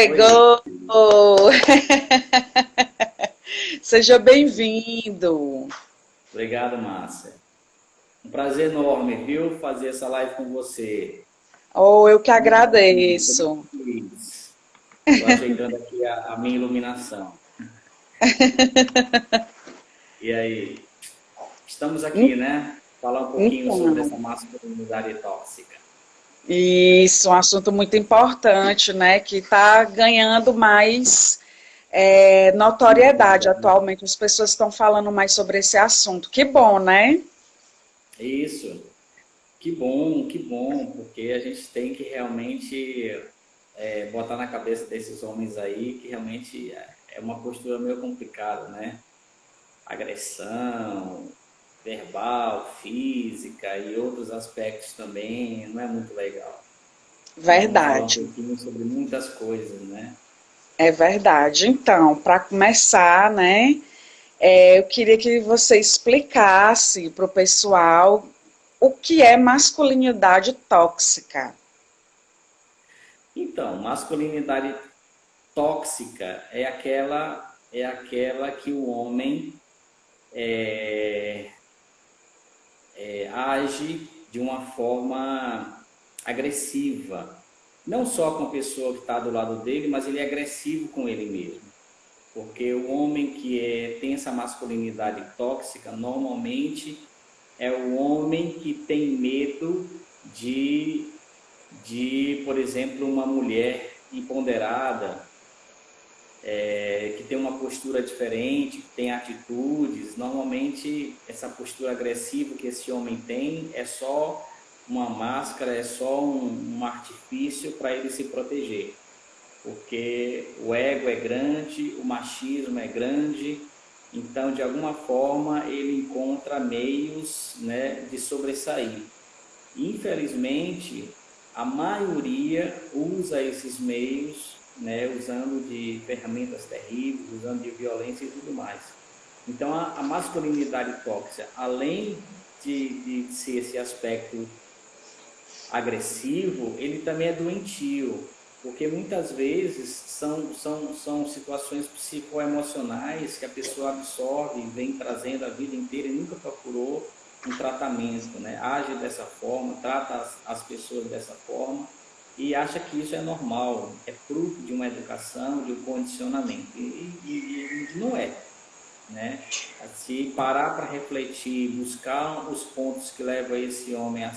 Oi, Chegou! Seja bem-vindo. obrigado, Márcia. Um prazer enorme, viu, fazer essa live com você. Oh, eu que Muito bom, estou muito agradeço. feliz. Estou ajeitando aqui a minha iluminação. E aí, estamos aqui, né? Falar um pouquinho sobre Então, essa masculinidade tóxica. isso é um assunto muito importante, né? Que está ganhando mais notoriedade atualmente. As pessoas estão falando mais sobre esse assunto. Que bom, né? Isso, que bom, porque a gente tem que realmente botar na cabeça desses homens aí que realmente é uma postura meio complicada, né? Agressão verbal, física e outros aspectos também, não é muito legal. Então vamos falar um Verdade. pouquinho sobre muitas coisas, né? É verdade. Então, para começar, né? Eu queria que você explicasse para o pessoal o que é masculinidade tóxica. Então, masculinidade tóxica é aquela que o homem age de uma forma agressiva. Não só com a pessoa que está do lado dele, mas ele é agressivo com ele mesmo. Porque o homem que tem essa masculinidade tóxica, normalmente é o homem que tem medo de, por exemplo, uma mulher empoderada, que tem uma postura diferente, que tem atitudes. Normalmente, essa postura agressiva que esse homem tem é só uma máscara, é só um artifício para ele se proteger. Porque o ego é grande, o machismo é grande, então, de alguma forma, ele encontra meios, né, de sobressair. Infelizmente, a maioria usa esses meios, né, usando de ferramentas terríveis, usando de violência e tudo mais. Então, a masculinidade tóxica, além de ser esse aspecto agressivo, ele também é doentio, porque muitas vezes são situações psicoemocionais que a pessoa absorve e vem trazendo a vida inteira e nunca procurou um tratamento, né? Age dessa forma, trata as pessoas dessa forma e acha que isso é normal, é fruto de uma educação, de um condicionamento, e não é, né? Se parar para refletir, buscar os pontos que levam esse homem a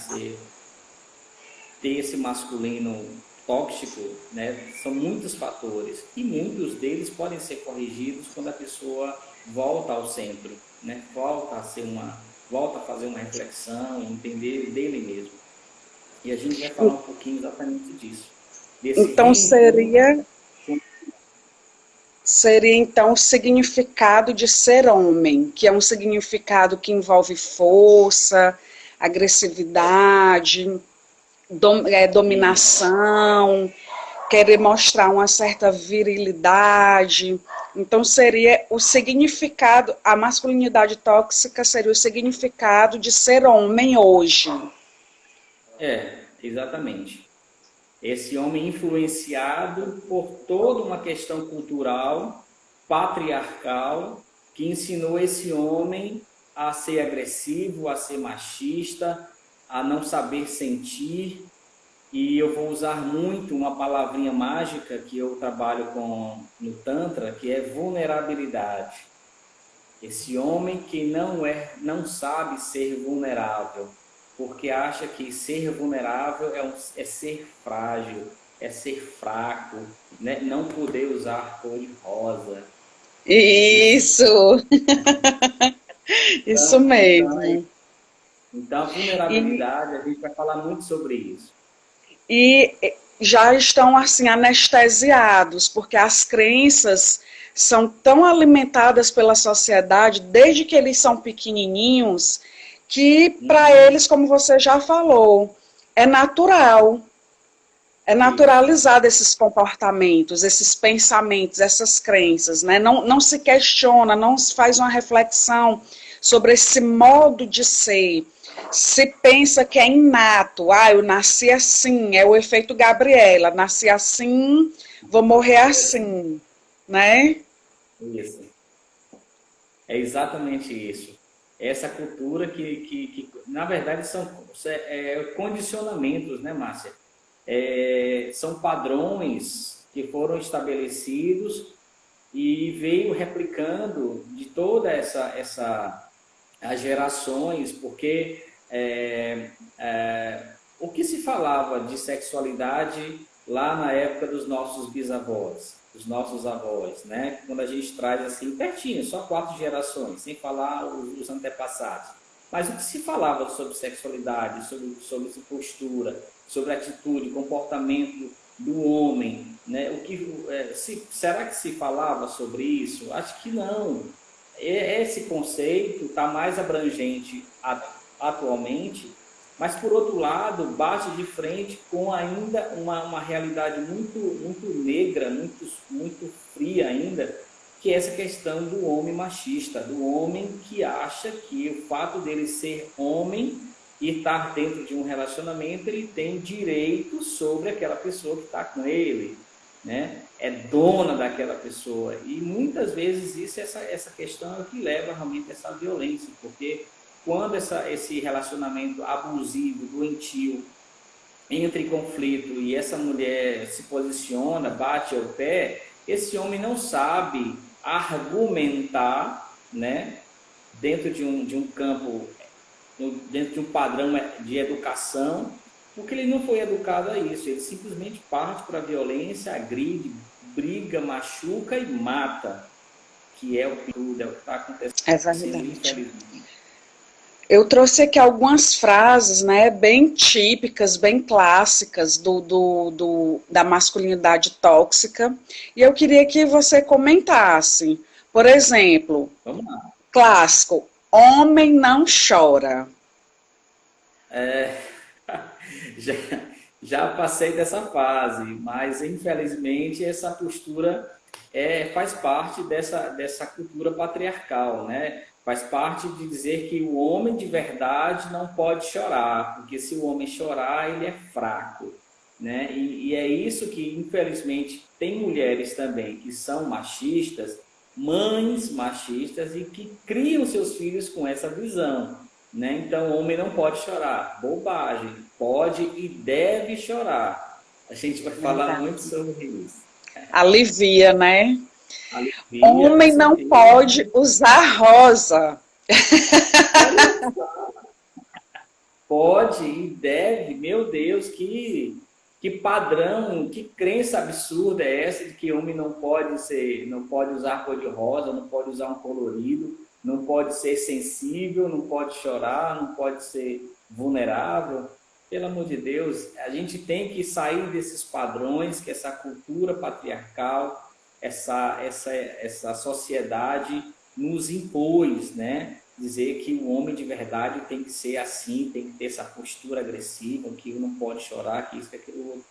ter esse masculino tóxico, né, são muitos fatores e muitos deles podem ser corrigidos quando a pessoa volta ao centro, né, volta a fazer uma reflexão, entender dele mesmo. E a gente vai falar um pouquinho exatamente disso, desse Então reencontro. seria então o significado de ser homem, que é um significado que envolve força, agressividade, dominação, querer mostrar uma certa virilidade. Então seria o significado, a masculinidade tóxica seria o significado de ser homem hoje. Exatamente. Esse homem influenciado por toda uma questão cultural, patriarcal, que ensinou esse homem a ser agressivo, a ser machista, a não saber sentir. E eu vou usar muito uma palavrinha mágica que eu trabalho no Tantra, que é vulnerabilidade. Esse homem que não sabe ser vulnerável, porque acha que ser vulnerável é ser frágil, é ser fraco, né? Não poder usar cor de rosa. Isso. Isso, isso Então, então, é- mesmo. então, a E, vulnerabilidade, a gente vai falar muito sobre isso. e já estão assim anestesiados, porque as crenças são tão alimentadas pela sociedade desde que eles são pequenininhos, que para Uhum. eles, como você já falou, é natural. É Isso. naturalizado esses comportamentos, esses pensamentos, essas crenças, né? Não se questiona, não se faz uma reflexão sobre esse modo de ser. Se pensa que é inato, eu nasci assim, é o efeito Gabriela, nasci assim, vou morrer assim, né? Isso. É exatamente isso. Essa cultura na verdade, são condicionamentos, né, Márcia? São padrões que foram estabelecidos e veio replicando de toda as gerações, porque o que se falava de sexualidade lá na época dos nossos bisavós, dos nossos avós, né? Quando a gente traz assim pertinho, só 4 gerações, sem falar os antepassados. Mas o que se falava sobre sexualidade, sobre postura, sobre atitude, comportamento do homem, né? Será que se falava sobre isso? Acho que não. Esse conceito está mais abrangente atualmente, mas por outro lado bate de frente com ainda uma realidade muito muito negra, muito fria ainda, que é essa questão do homem machista, do homem que acha que o fato dele ser homem e estar dentro de um relacionamento, ele tem direito sobre aquela pessoa que está com ele, né? É dona daquela pessoa. E muitas vezes essa questão é o que leva realmente a essa violência, porque quando esse relacionamento abusivo, doentio, entra em conflito e essa mulher se posiciona, bate ao pé, esse homem não sabe argumentar, né, dentro de um campo, dentro de um padrão de educação, porque ele não foi educado a isso. Ele simplesmente parte para a violência, agride, briga, machuca e mata, que é o que está acontecendo, É verdade. infelizmente. Eu trouxe aqui algumas frases, né, bem típicas, bem clássicas da masculinidade tóxica, e eu queria que você comentasse. Por exemplo, Vamos lá. clássico, homem não chora. Já, já passei dessa fase, mas infelizmente essa postura faz parte dessa cultura patriarcal, né? Faz parte de dizer que o homem de verdade não pode chorar, porque se o homem chorar, ele é fraco, né? E é isso que, infelizmente, tem mulheres também que são machistas, mães machistas, e que criam seus filhos com essa visão, né? Então, o homem não pode chorar. Bobagem. Pode e deve chorar. A gente vai falar muito sobre isso. Alivia, né? Alivia, Homem não pode usar rosa. Pode e deve. Meu Deus, que padrão, que crença absurda é essa de que homem não pode usar cor de rosa, não pode usar um colorido, não pode ser sensível, não pode chorar, não pode ser vulnerável. Pelo amor de Deus, a gente tem que sair desses padrões que essa cultura patriarcal, essa sociedade nos impôs, né? Dizer que o homem de verdade tem que ser assim, tem que ter essa postura agressiva, que não pode chorar, que isso, que aquilo outro.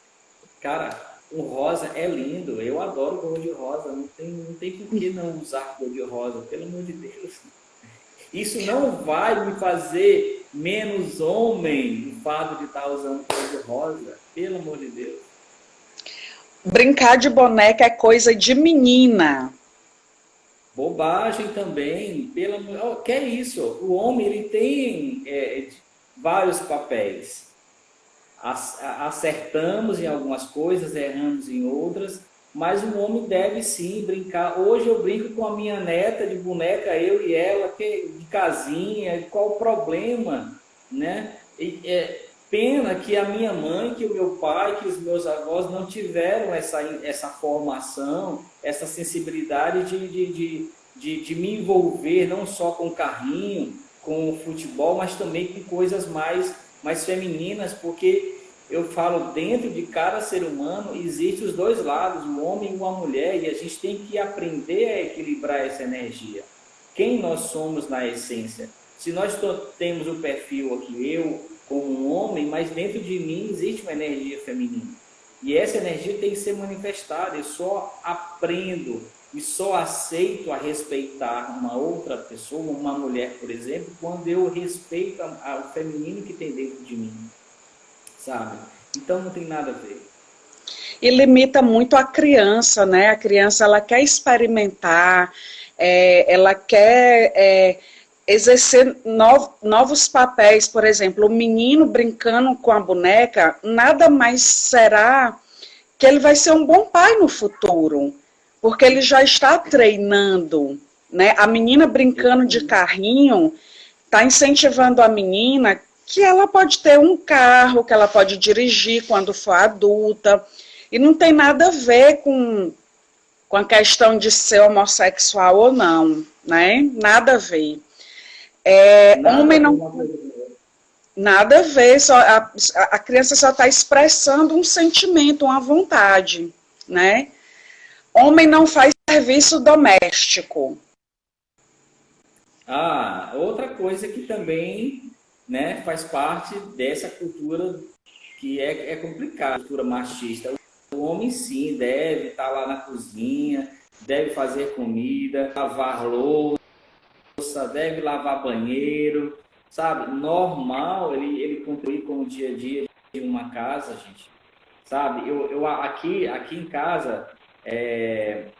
Cara, o rosa é lindo, eu adoro cor de rosa, não tem por que não usar cor de rosa, pelo amor de Deus. Isso não vai me fazer menos homem, o fato de estar usando cor de rosa, pelo amor de Deus. Brincar de boneca é coisa de menina. Bobagem também, que é isso? O homem ele tem vários papéis. Acertamos em algumas coisas, erramos em outras, mas o homem deve sim brincar. Hoje eu brinco com a minha neta de boneca, eu e ela, de casinha, qual o problema, né? Pena que a minha mãe, que o meu pai, que os meus avós não tiveram essa formação, essa sensibilidade de me envolver não só com carrinho, com futebol, mas também com coisas mais femininas, porque eu falo, dentro de cada ser humano existem os dois lados, o homem e uma mulher, e a gente tem que aprender a equilibrar essa energia. Quem nós somos na essência? Se nós temos o perfil aqui, eu como um homem, mas dentro de mim existe uma energia feminina. E essa energia tem que ser manifestada. Eu só aprendo e só aceito a respeitar uma outra pessoa, uma mulher, por exemplo, quando eu respeito o feminino que tem dentro de mim, sabe? Então não tem nada a ver. E limita muito a criança, né? A criança, ela quer experimentar, ela quer exercer novos papéis. Por exemplo, o menino brincando com a boneca, nada mais será que ele vai ser um bom pai no futuro, porque ele já está treinando, né? A menina brincando de carrinho está incentivando a menina que ela pode ter um carro, que ela pode dirigir quando for adulta, e não tem nada a ver com a questão de ser homossexual ou não, né? Nada a ver. Homem não... Nada a ver, só, a criança só está expressando um sentimento, uma vontade, né? Homem não faz serviço doméstico. Outra coisa que também, né, faz parte dessa cultura que é complicada, cultura machista. O homem sim deve estar lá na cozinha, deve fazer comida, lavar louça, deve lavar banheiro, sabe? Normal ele contribuir com o dia a dia de uma casa, gente. Sabe? Eu aqui em casa,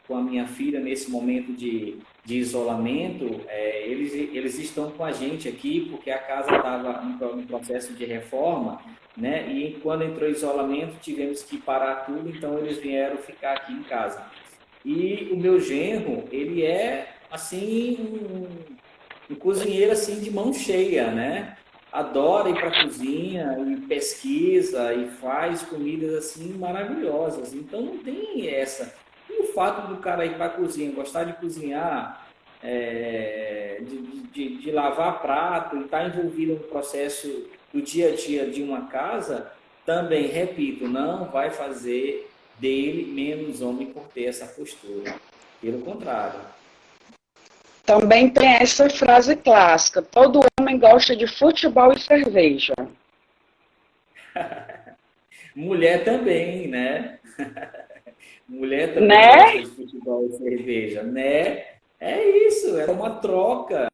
com a minha filha, nesse momento de isolamento, eles estão com a gente aqui, porque a casa estava em processo de reforma, né? E quando entrou isolamento, tivemos que parar tudo, então eles vieram ficar aqui em casa. E o meu genro, ele é, assim, um cozinheiro, assim, de mão cheia, né? Adora ir para a cozinha e pesquisa e faz comidas assim maravilhosas. Então não tem essa. E o fato do cara ir para a cozinha, gostar de cozinhar, de lavar prato e estar envolvido no processo do dia a dia de uma casa, também, repito, não vai fazer dele menos homem por ter essa postura. Pelo contrário. Também tem essa frase clássica: todo homem gosta de futebol e cerveja. Mulher também, né? Mulher também né? gosta de futebol e cerveja, né? É isso, é uma troca.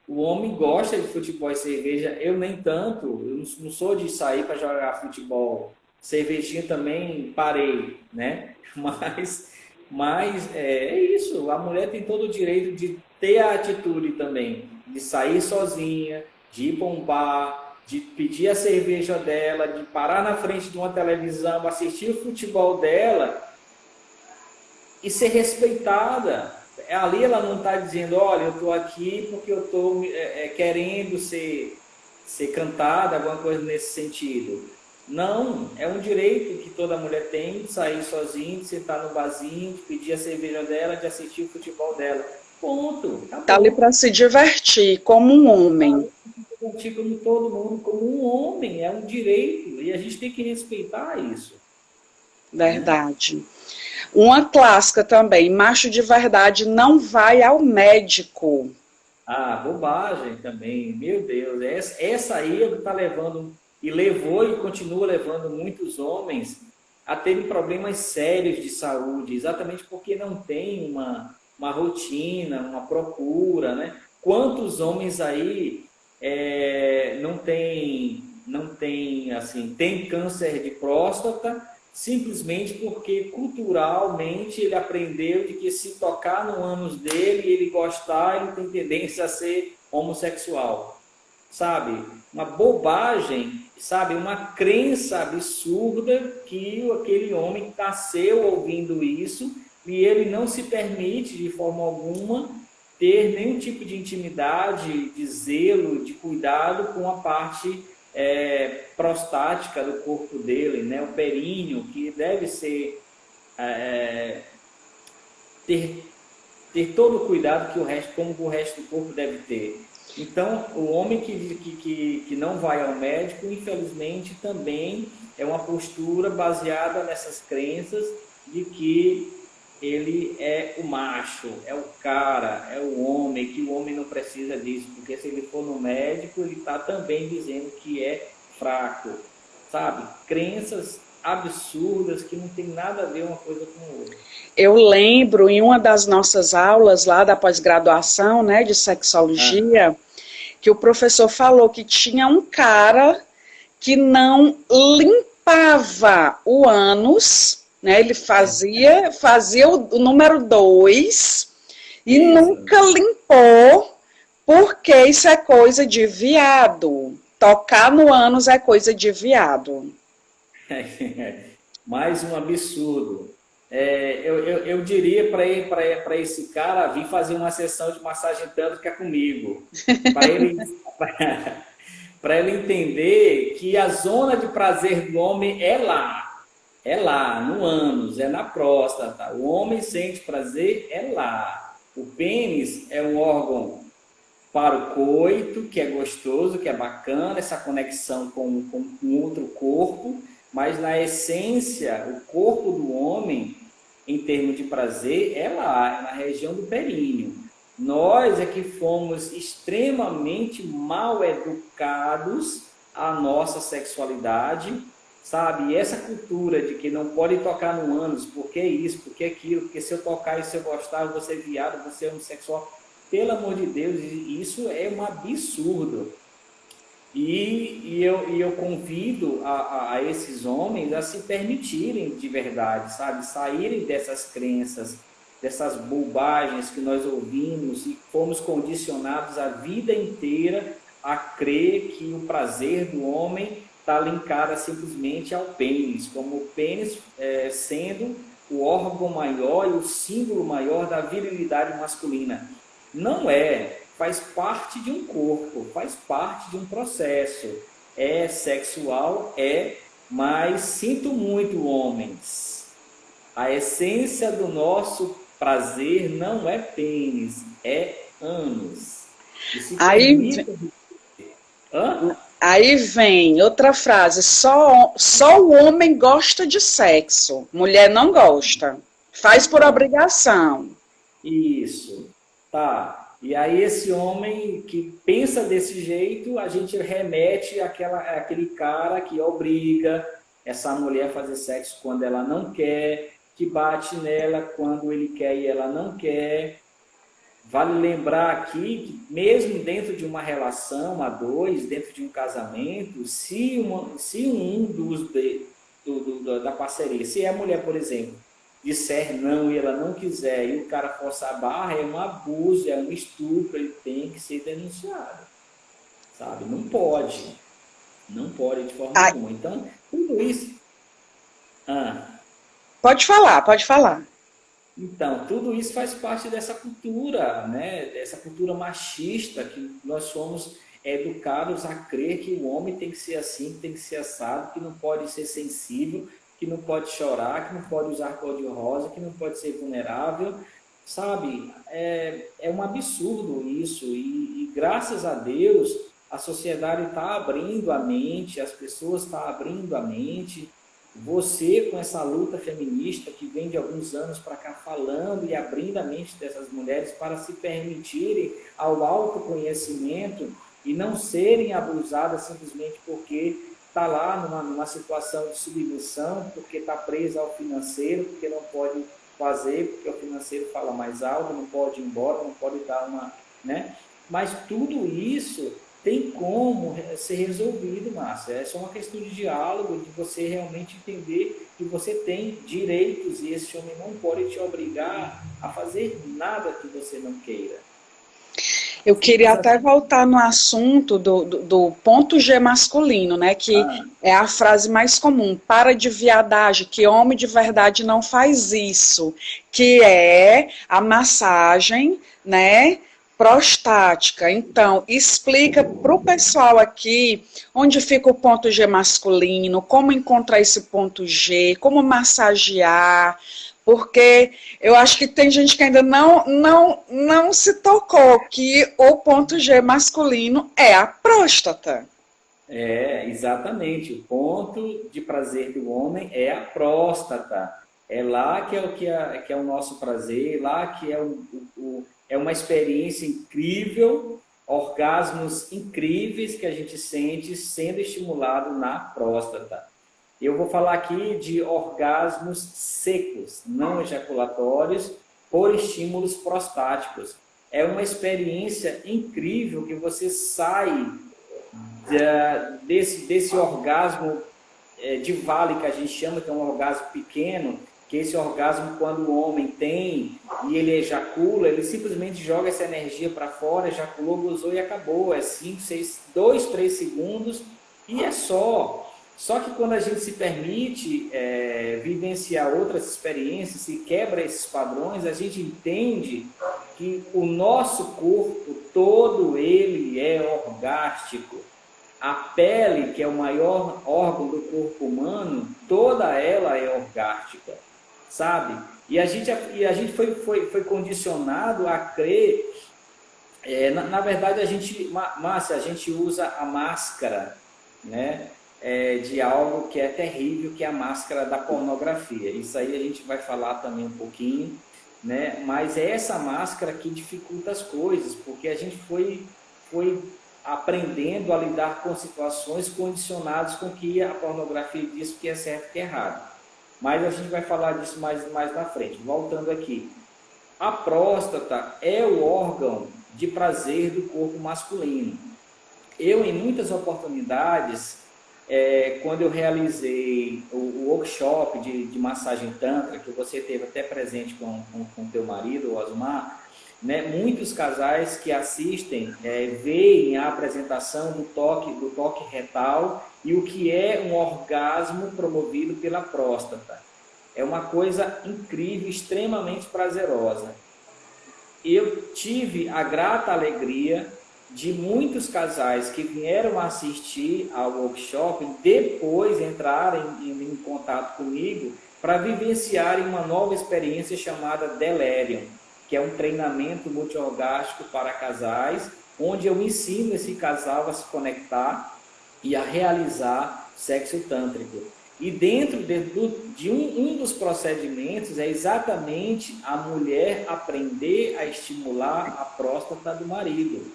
O homem gosta de futebol e cerveja, eu nem tanto. Eu não sou de sair para jogar futebol. Cervejinha também parei, né? Mas é isso, a mulher tem todo o direito de ter a atitude também, de sair sozinha, de ir para um bar, de pedir a cerveja dela, de parar na frente de uma televisão, assistir o futebol dela e ser respeitada. Ali ela não está dizendo, olha, eu estou aqui porque eu estou querendo ser cantada, alguma coisa nesse sentido. Não, é um direito que toda mulher tem de sair sozinha, de sentar no barzinho, de pedir a cerveja dela, de assistir o futebol dela. Ponto. Está ali para se divertir, como um homem. Se divertir como todo mundo, como um homem, é um direito. E a gente tem que respeitar isso. Verdade. Né? Uma clássica também, macho de verdade não vai ao médico. Bobagem também, meu Deus. Essa aí está levando... E levou e continua levando muitos homens a terem problemas sérios de saúde, exatamente porque não tem uma rotina, uma procura, né? Quantos homens aí não tem assim, tem câncer de próstata simplesmente porque culturalmente ele aprendeu de que se tocar no ânus dele e ele gostar, ele tem tendência a ser homossexual. Sabe? Uma bobagem, sabe? Uma crença absurda que aquele homem nasceu ouvindo isso e ele não se permite de forma alguma ter nenhum tipo de intimidade, de zelo, de cuidado com a parte prostática do corpo dele, né? O períneo, que deve ser ter todo o cuidado como o resto do corpo deve ter. Então, o homem que não vai ao médico, infelizmente, também é uma postura baseada nessas crenças de que ele é o macho, é o cara, é o homem, que o homem não precisa disso, porque se ele for no médico, ele está também dizendo que é fraco, sabe? Crenças absurdas que não tem nada a ver uma coisa com a outra. Eu lembro em uma das nossas aulas lá da pós-graduação, né, de sexologia, que o professor falou que tinha um cara que não limpava o ânus, né, ele fazia o número 2 e Isso. nunca limpou, porque isso é coisa de viado. Tocar no ânus é coisa de viado. Mais um absurdo. Eu diria para esse cara vir fazer uma sessão de massagem tântrica comigo, para ele, para ele entender que a zona de prazer do homem é lá, no ânus, é na próstata. O homem sente prazer é lá. O pênis é um órgão para o coito, que é gostoso, que é bacana, essa conexão com outro corpo, mas na essência, o corpo do homem, em termos de prazer, é lá, é na região do períneo. Nós é que fomos extremamente mal educados à nossa sexualidade, sabe? E essa cultura de que não pode tocar no ânus, porque isso, porque aquilo, porque se eu tocar e se eu gostar, eu vou ser viado, vou ser homossexual. Pelo amor de Deus, isso é um absurdo. E eu convido a esses homens a se permitirem de verdade, sabe? Saírem dessas crenças, dessas bobagens que nós ouvimos e fomos condicionados a vida inteira a crer que o prazer do homem está linkado simplesmente ao pênis, como o pênis sendo o órgão maior e o símbolo maior da virilidade masculina. Não é, faz parte de um corpo, faz parte de um processo. É sexual, mas sinto muito, homens. A essência do nosso prazer não é pênis, é ânus. Aí vem outra frase, só o homem gosta de sexo, mulher não gosta, faz por obrigação. Isso. Tá. E aí esse homem que pensa desse jeito, a gente remete àquele cara que obriga essa mulher a fazer sexo quando ela não quer, que bate nela quando ele quer e ela não quer. Vale lembrar aqui que mesmo dentro de uma relação a dois, dentro de um casamento, se da parceria, se a mulher, por exemplo, disser não e ela não quiser e o cara forçar a barra, é um abuso, é um estupro, ele tem que ser denunciado, sabe? Não pode de forma alguma. Então, tudo isso... Pode falar. Então, tudo isso faz parte dessa cultura, né? Dessa cultura machista que nós somos educados a crer que o homem tem que ser assim, que tem que ser assado, que não pode ser sensível, que não pode chorar, que não pode usar cor de rosa, que não pode ser vulnerável, sabe? É um absurdo isso e graças a Deus a sociedade está abrindo a mente, as pessoas estão abrindo a mente. Você, com essa luta feminista que vem de alguns anos para cá falando e abrindo a mente dessas mulheres para se permitirem ao autoconhecimento e não serem abusadas simplesmente porque está lá numa situação de submissão, porque está presa ao financeiro, porque não pode fazer, porque o financeiro fala mais alto, não pode ir embora, não pode dar uma... né? Mas tudo isso tem como ser resolvido, Márcia. É só uma questão de diálogo, de você realmente entender que você tem direitos e esse homem não pode te obrigar a fazer nada que você não queira. Eu queria até voltar no assunto do ponto G masculino, né? Que é a frase mais comum, para de viadagem, que homem de verdade não faz isso. Que é a massagem, né? Prostática. Então, explica para o pessoal aqui onde fica o ponto G masculino, como encontrar esse ponto G, como massagear, porque eu acho que tem gente que ainda não se tocou que o ponto G masculino é a próstata. Exatamente. O ponto de prazer do homem é a próstata. É lá que é o nosso prazer, lá que é uma experiência incrível, orgasmos incríveis que a gente sente sendo estimulado na próstata. Eu vou falar aqui de orgasmos secos, não ejaculatórios, por estímulos prostáticos. É uma experiência incrível que você sai desse orgasmo de vale, que a gente chama, que é um orgasmo pequeno, que esse orgasmo, quando o homem tem e ele ejacula, ele simplesmente joga essa energia para fora, ejaculou, gozou e acabou. É 5, 6, 2, 3 segundos e é só. Só que quando a gente se permite vivenciar outras experiências e quebra esses padrões, a gente entende que o nosso corpo todo ele é orgástico. A pele, que é o maior órgão do corpo humano, toda ela é orgástica, sabe? E a gente foi condicionado a crer, na verdade, Márcia, a gente usa a máscara, né? De algo que é terrível, que é a máscara da pornografia. Isso aí a gente vai falar também um pouquinho, né? Mas é essa máscara que dificulta as coisas, porque a gente foi aprendendo a lidar com situações condicionadas com que a pornografia diz que é certo e que é errado. Mas a gente vai falar disso mais na frente. Voltando aqui. A próstata é o órgão de prazer do corpo masculino. Eu, em muitas oportunidades, quando eu realizei o workshop de massagem tântrica, que você teve até presente com teu marido, o Osmar, né, muitos casais que assistem veem a apresentação do toque retal e o que é um orgasmo promovido pela próstata. É uma coisa incrível, extremamente prazerosa. Eu tive a grata alegria de muitos casais que vieram assistir ao workshop depois entrarem em contato comigo para vivenciarem uma nova experiência chamada Delirium, que é um treinamento multiorgástico para casais, onde eu ensino esse casal a se conectar e a realizar sexo tântrico. E dentro de um dos procedimentos é exatamente a mulher aprender a estimular a próstata do marido.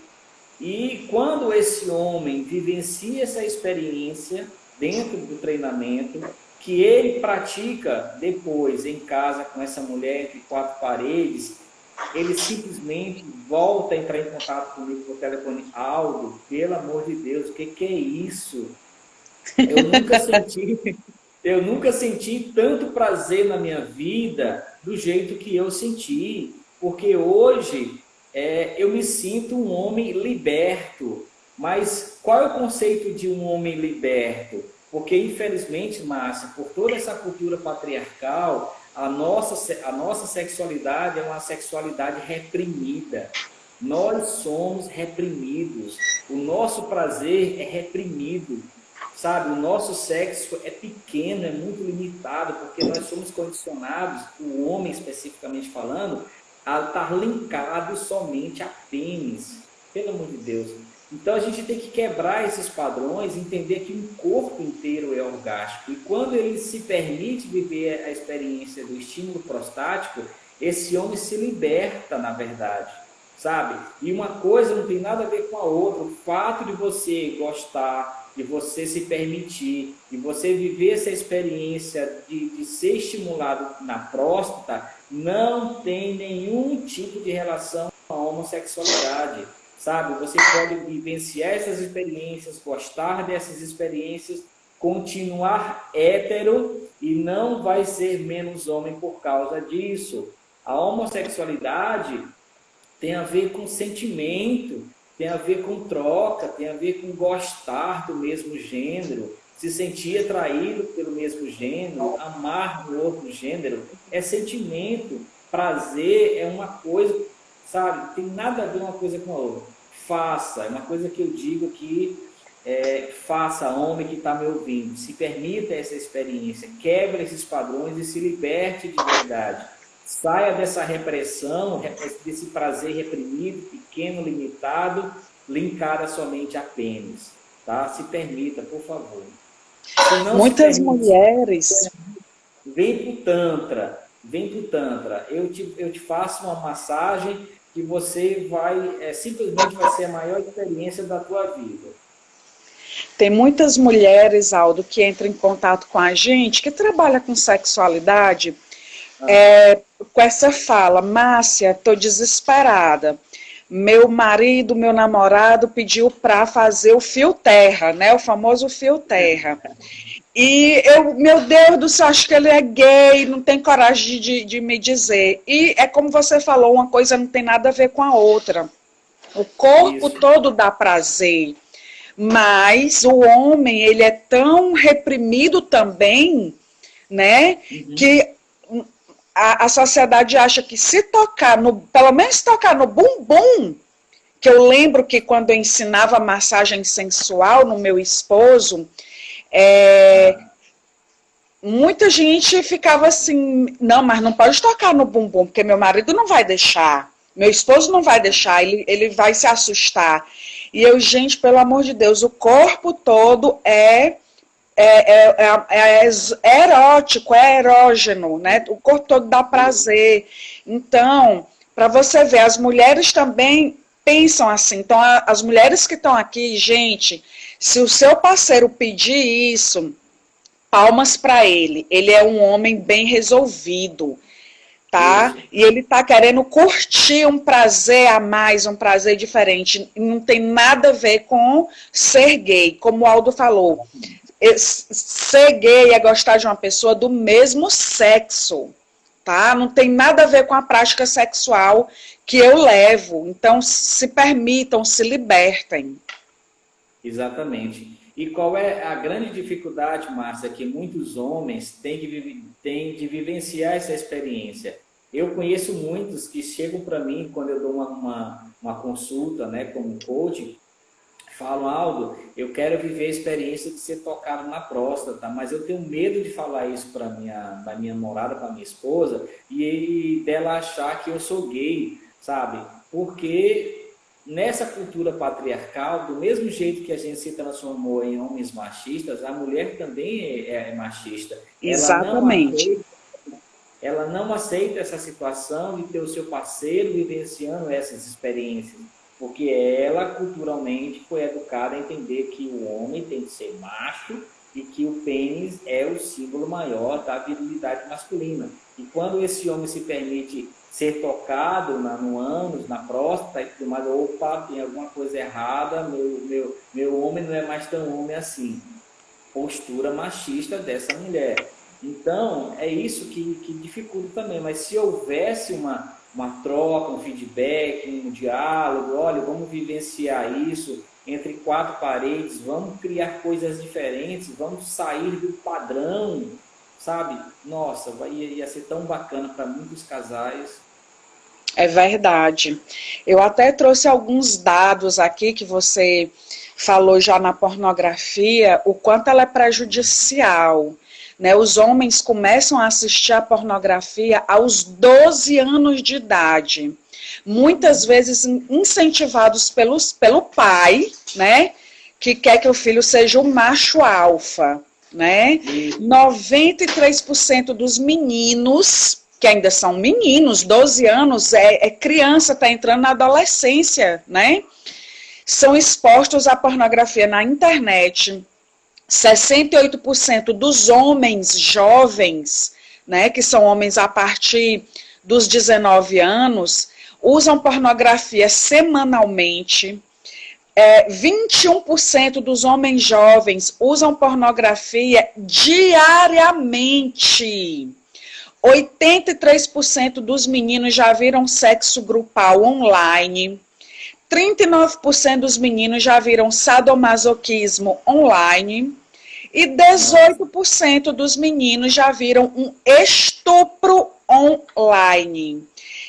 E quando esse homem vivencia essa experiência dentro do treinamento, que ele pratica depois em casa com essa mulher entre quatro paredes, ele simplesmente volta a entrar em contato comigo por telefone. Aldo, pelo amor de Deus, o que é isso? Eu nunca senti tanto prazer na minha vida do jeito que eu senti, porque hoje eu me sinto um homem liberto. Mas qual é o conceito de um homem liberto? Porque, infelizmente, Márcia, por toda essa cultura patriarcal, a nossa sexualidade é uma sexualidade reprimida. Nós somos reprimidos. O nosso prazer é reprimido. Sabe, o nosso sexo é pequeno, é muito limitado, porque nós somos condicionados, o homem especificamente falando, a estar linkado somente a pênis. Pelo amor de Deus. Então a gente tem que quebrar esses padrões, entender que um corpo inteiro é orgástico. E quando ele se permite viver a experiência do estímulo prostático, esse homem se liberta, na verdade, sabe? E uma coisa não tem nada a ver com a outra. O fato de você gostar, de você se permitir, de você viver essa experiência de ser estimulado na próstata, não tem nenhum tipo de relação com a homossexualidade. Sabe, você pode vivenciar essas experiências, gostar dessas experiências, continuar hétero e não vai ser menos homem por causa disso. A homossexualidade tem a ver com sentimento, tem a ver com troca, tem a ver com gostar do mesmo gênero, se sentir atraído pelo mesmo gênero, amar no outro gênero. É sentimento, prazer é uma coisa, sabe, tem nada a ver uma coisa com a outra. Faça, é uma coisa que eu digo que faça, homem que está me ouvindo, se permita essa experiência, quebre esses padrões e se liberte de verdade. Saia dessa repressão, desse prazer reprimido, pequeno, limitado, linkada somente a pênis. Tá? Se permita, por favor. Muitas mulheres... Vem para o Tantra. Eu te faço uma massagem que você simplesmente vai ser a maior experiência da tua vida. Tem muitas mulheres, Aldo, que entram em contato com a gente, que trabalha com sexualidade, com essa fala: Márcia, estou desesperada. Meu marido, meu namorado pediu para fazer o fio terra, né? O famoso fio terra. E eu, meu Deus do céu, acho que ele é gay, não tem coragem de me dizer. E é como você falou, uma coisa não tem nada a ver com a outra. O corpo Isso. todo dá prazer, mas o homem, ele é tão reprimido também, né, que a sociedade acha que se tocar, pelo menos tocar no bumbum, que eu lembro que quando eu ensinava massagem sensual no meu esposo, muita gente ficava assim: não, mas não pode tocar no bumbum, porque meu marido não vai deixar, meu esposo não vai deixar, ele vai se assustar. E eu, gente, pelo amor de Deus, o corpo todo é erótico, é erógeno, né? O corpo todo dá prazer. Então, para você ver, as mulheres também pensam assim. Então, as mulheres que estão aqui, gente, se o seu parceiro pedir isso, palmas para ele. Ele é um homem bem resolvido, tá? Isso. E ele tá querendo curtir um prazer a mais, um prazer diferente. Não tem nada a ver com ser gay, como o Aldo falou. Ser gay é gostar de uma pessoa do mesmo sexo, tá? Não tem nada a ver com a prática sexual que eu levo. Então, se permitam, se libertem. Exatamente. E qual é a grande dificuldade, Márcia, que muitos homens têm de vivenciar essa experiência? Eu conheço muitos que chegam para mim quando eu dou uma consulta, né, como coach, falam: Aldo, eu quero viver a experiência de ser tocado na próstata, mas eu tenho medo de falar isso para minha namorada, para minha esposa, e dela achar que eu sou gay, sabe? Porque nessa cultura patriarcal, do mesmo jeito que a gente se transformou em homens machistas, a mulher também é machista. Exatamente. Ela não aceita essa situação de ter o seu parceiro vivenciando essas experiências, porque ela culturalmente foi educada a entender que o homem tem que ser macho e que o pênis é o símbolo maior da virilidade masculina. E quando esse homem se permite ser tocado no ânus, na próstata e tudo mais, opa, tem alguma coisa errada, meu homem não é mais tão homem assim. Postura machista dessa mulher. Então, é isso que dificulta também. Mas se houvesse uma troca, um feedback, um diálogo, olha, vamos vivenciar isso entre quatro paredes, vamos criar coisas diferentes, vamos sair do padrão, sabe? Nossa, ia ser tão bacana para muitos casais. É verdade. Eu até trouxe alguns dados aqui que você falou já na pornografia, o quanto ela é prejudicial. Né? Os homens começam a assistir a pornografia aos 12 anos de idade. Muitas vezes incentivados pelo pai, né? Que quer que o filho seja um macho alfa. Né? 93% dos meninos, que ainda são meninos, 12 anos, é criança, está entrando na adolescência, né? São expostos à pornografia na internet. 68% dos homens jovens, né, que são homens a partir dos 19 anos, usam pornografia semanalmente. 21% dos homens jovens usam pornografia diariamente. 83% dos meninos já viram sexo grupal online. 39% dos meninos já viram sadomasoquismo online. E 18% dos meninos já viram um estupro online.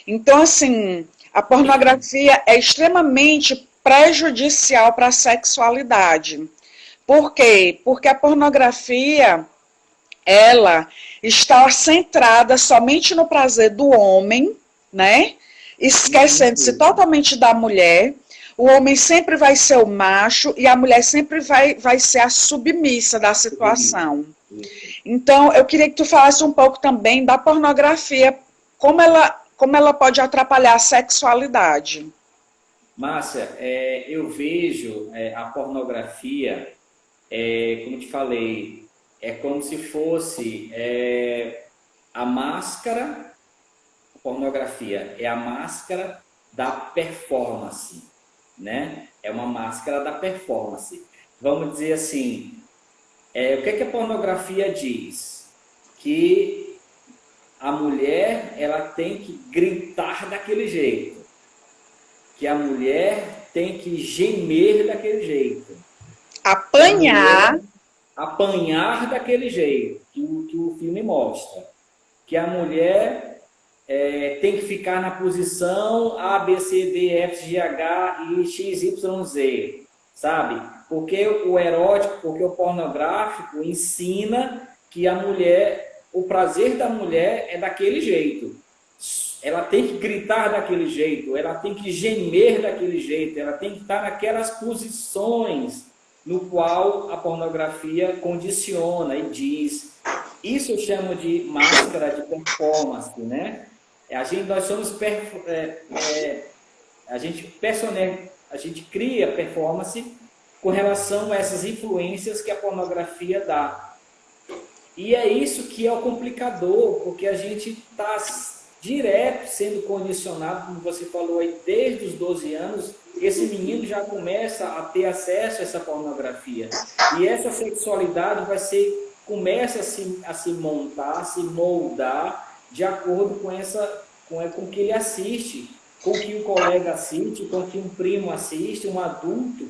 Então, assim, a pornografia é extremamente prejudicial para a sexualidade. Por quê? Porque a pornografia, ela está centrada somente no prazer do homem, né? Esquecendo-se totalmente da mulher. O homem sempre vai ser o macho e a mulher sempre vai ser a submissa da situação. Então, eu queria que tu falasse um pouco também da pornografia, como ela pode atrapalhar a sexualidade. Márcia, eu vejo a pornografia como te falei, é como se fosse a máscara, a pornografia é a máscara da performance, né? É uma máscara da performance. Vamos dizer assim, o que a pornografia diz? Que a mulher, ela tem que gritar daquele jeito, que a mulher tem que gemer daquele jeito, que a Apanhar. mulher apanhar daquele jeito, que o filme mostra, que a mulher tem que ficar na posição A, B, C, D, F, G, H e X, Y, Z, sabe? Porque o erótico, porque o pornográfico ensina que a mulher, o prazer da mulher é daquele jeito. Ela tem que gritar daquele jeito, ela tem que gemer daquele jeito, ela tem que estar naquelas posições no qual a pornografia condiciona e diz. Isso eu chamo de máscara de performance, né? Nós somos a gente cria performance com relação a essas influências que a pornografia dá. E é isso que é o complicador, porque a gente está direto sendo condicionado, como você falou aí, desde os 12 anos, esse menino já começa a ter acesso a essa pornografia. E essa sexualidade começa a se montar, a se moldar de acordo com o que ele assiste, com o que o colega assiste, com o que um primo assiste, um adulto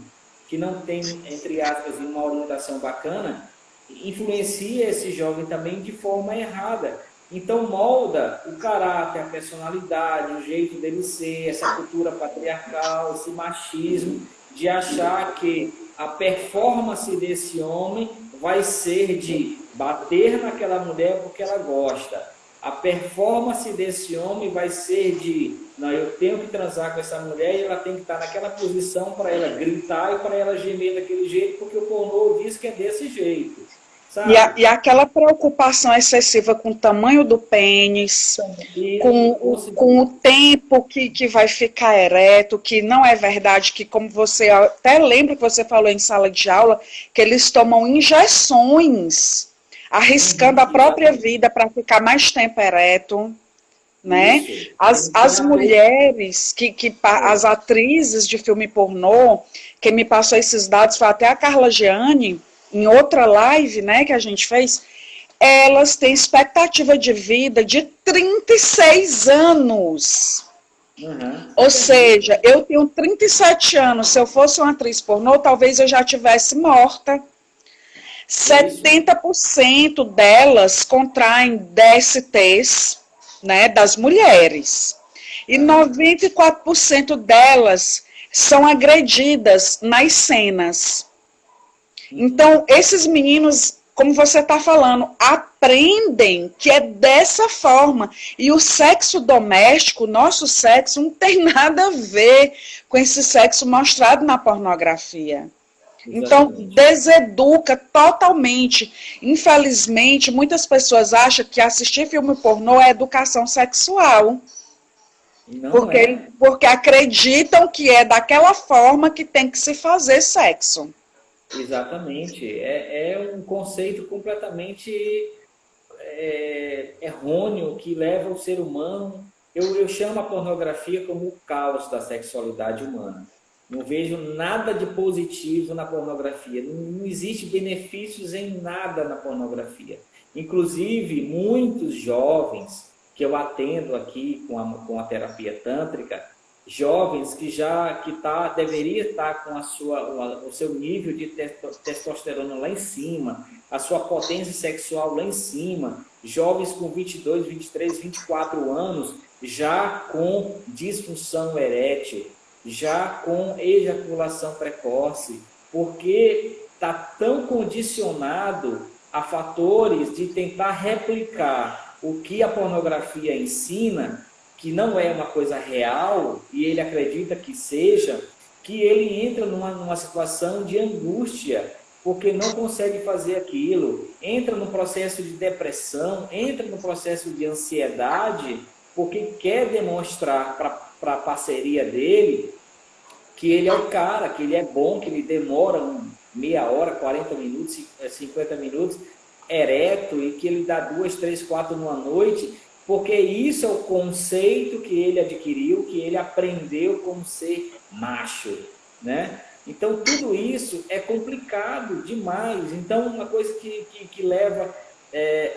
que não tem, entre aspas, uma orientação bacana, influencia esse jovem também de forma errada. Então molda o caráter, a personalidade, o jeito dele ser, essa cultura patriarcal, esse machismo, de achar que a performance desse homem vai ser de bater naquela mulher porque ela gosta. A performance desse homem vai ser de, não, eu tenho que transar com essa mulher e ela tem que estar naquela posição para ela gritar e para ela gemer daquele jeito, porque o pornô diz que é desse jeito. E aquela preocupação excessiva com o tamanho do pênis, com o tempo que vai ficar ereto, que não é verdade, que como você até lembra que você falou em sala de aula, que eles tomam injeções, arriscando a própria vida para ficar mais tempo ereto, né? As mulheres, as atrizes de filme pornô, quem me passou esses dados foi até a Carla Gianni, em outra live, né, que a gente fez, elas têm expectativa de vida de 36 anos. Ou seja, eu tenho 37 anos, se eu fosse uma atriz pornô, talvez eu já tivesse morta. 70% delas contraem DSTs, né, das mulheres. E 94% delas são agredidas nas cenas. Então, esses meninos, como você está falando, aprendem que é dessa forma. E o sexo doméstico, o nosso sexo, não tem nada a ver com esse sexo mostrado na pornografia. Então, deseduca totalmente. Infelizmente, muitas pessoas acham que assistir filme pornô é educação sexual. Porque acreditam que é daquela forma que tem que se fazer sexo. Exatamente. É um conceito completamente errôneo que leva o ser humano. Eu chamo a pornografia como o caos da sexualidade humana. Não vejo nada de positivo na pornografia. Não existe benefícios em nada na pornografia. Inclusive, muitos jovens que eu atendo aqui com a terapia tântrica, jovens que deveria estar com o seu nível de testosterona lá em cima, a sua potência sexual lá em cima, jovens com 22, 23, 24 anos, já com disfunção erétil, já com ejaculação precoce, porque está tão condicionado a fatores de tentar replicar o que a pornografia ensina, que não é uma coisa real, e ele acredita que seja, que ele entra numa situação de angústia, porque não consegue fazer aquilo, entra no processo de depressão, entra no processo de ansiedade, porque quer demonstrar para a parceria dele que ele é o cara, que ele é bom, que ele demora meia hora, 40 minutos, 50 minutos, ereto, e que ele dá 2, 3, 4 numa noite, porque isso é o conceito que ele adquiriu, que ele aprendeu como ser macho, né? Então, tudo isso é complicado demais. Então, uma coisa que leva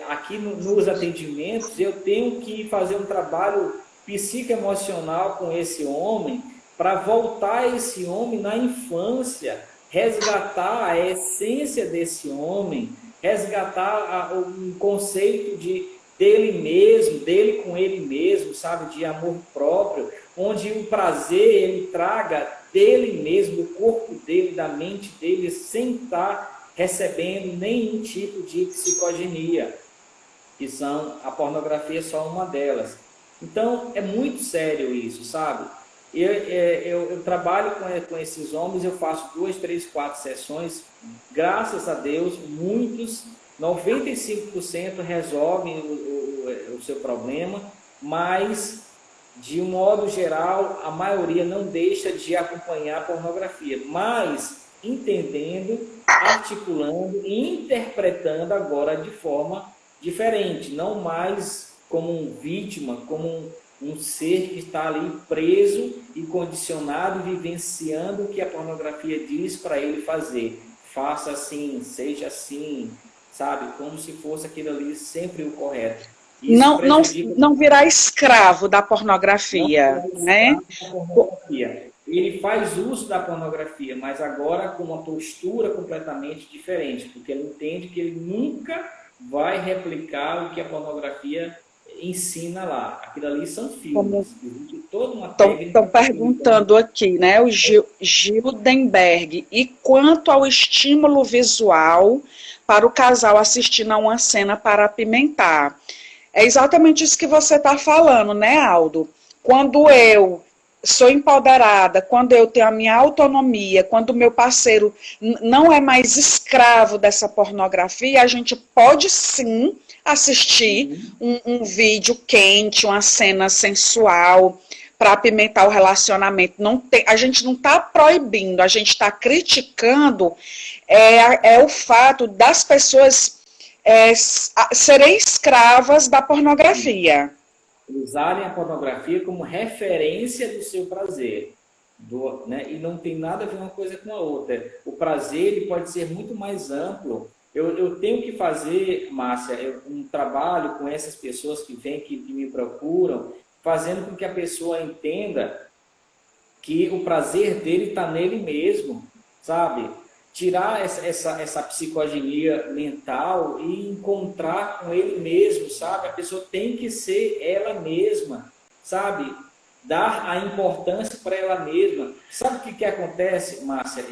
aqui nos atendimentos, eu tenho que fazer um trabalho psicoemocional com esse homem para voltar esse homem na infância, resgatar a essência desse homem, resgatar um conceito dele mesmo, dele com ele mesmo, sabe, de amor próprio, onde o prazer ele traga dele mesmo, do corpo dele, da mente dele, sem estar recebendo nenhum tipo de psicogenia, que a pornografia é só uma delas. Então, é muito sério isso, sabe? Eu trabalho com esses homens, eu faço 2, 3, 4 sessões, graças a Deus, 95% resolvem o seu problema, mas, de um modo geral, a maioria não deixa de acompanhar a pornografia, mas entendendo, articulando e interpretando agora de forma diferente, não mais como um vítima, como um ser que está ali preso e condicionado, vivenciando o que a pornografia diz para ele fazer. Faça assim, seja assim, sabe? Como se fosse aquilo ali sempre o correto. Não virar escravo da pornografia, né? Ele faz uso da pornografia, mas agora com uma postura completamente diferente, porque ele entende que ele nunca vai replicar o que a pornografia ensina lá. Aquilo ali são filmes. Estão perguntando aqui, né, o Gildenberg, e quanto ao estímulo visual para o casal assistindo a uma cena para apimentar? É exatamente isso que você está falando, né, Aldo? Quando eu sou empoderada, quando eu tenho a minha autonomia, quando o meu parceiro não é mais escravo dessa pornografia, a gente pode sim assistir um vídeo quente, uma cena sensual, para apimentar o relacionamento. A gente não está proibindo, a gente está criticando o fato das pessoas serem escravas da pornografia. Usarem a pornografia como referência do seu prazer. Né? E não tem nada a ver uma coisa com a outra. O prazer ele pode ser muito mais amplo. Eu tenho que fazer, Márcia, um trabalho com essas pessoas que vêm, que me procuram, fazendo com que a pessoa entenda que o prazer dele está nele mesmo, sabe? Tirar essa psicogenia mental e encontrar com ele mesmo, sabe? A pessoa tem que ser ela mesma, sabe? Dar a importância para ela mesma. Sabe o que acontece, Márcia?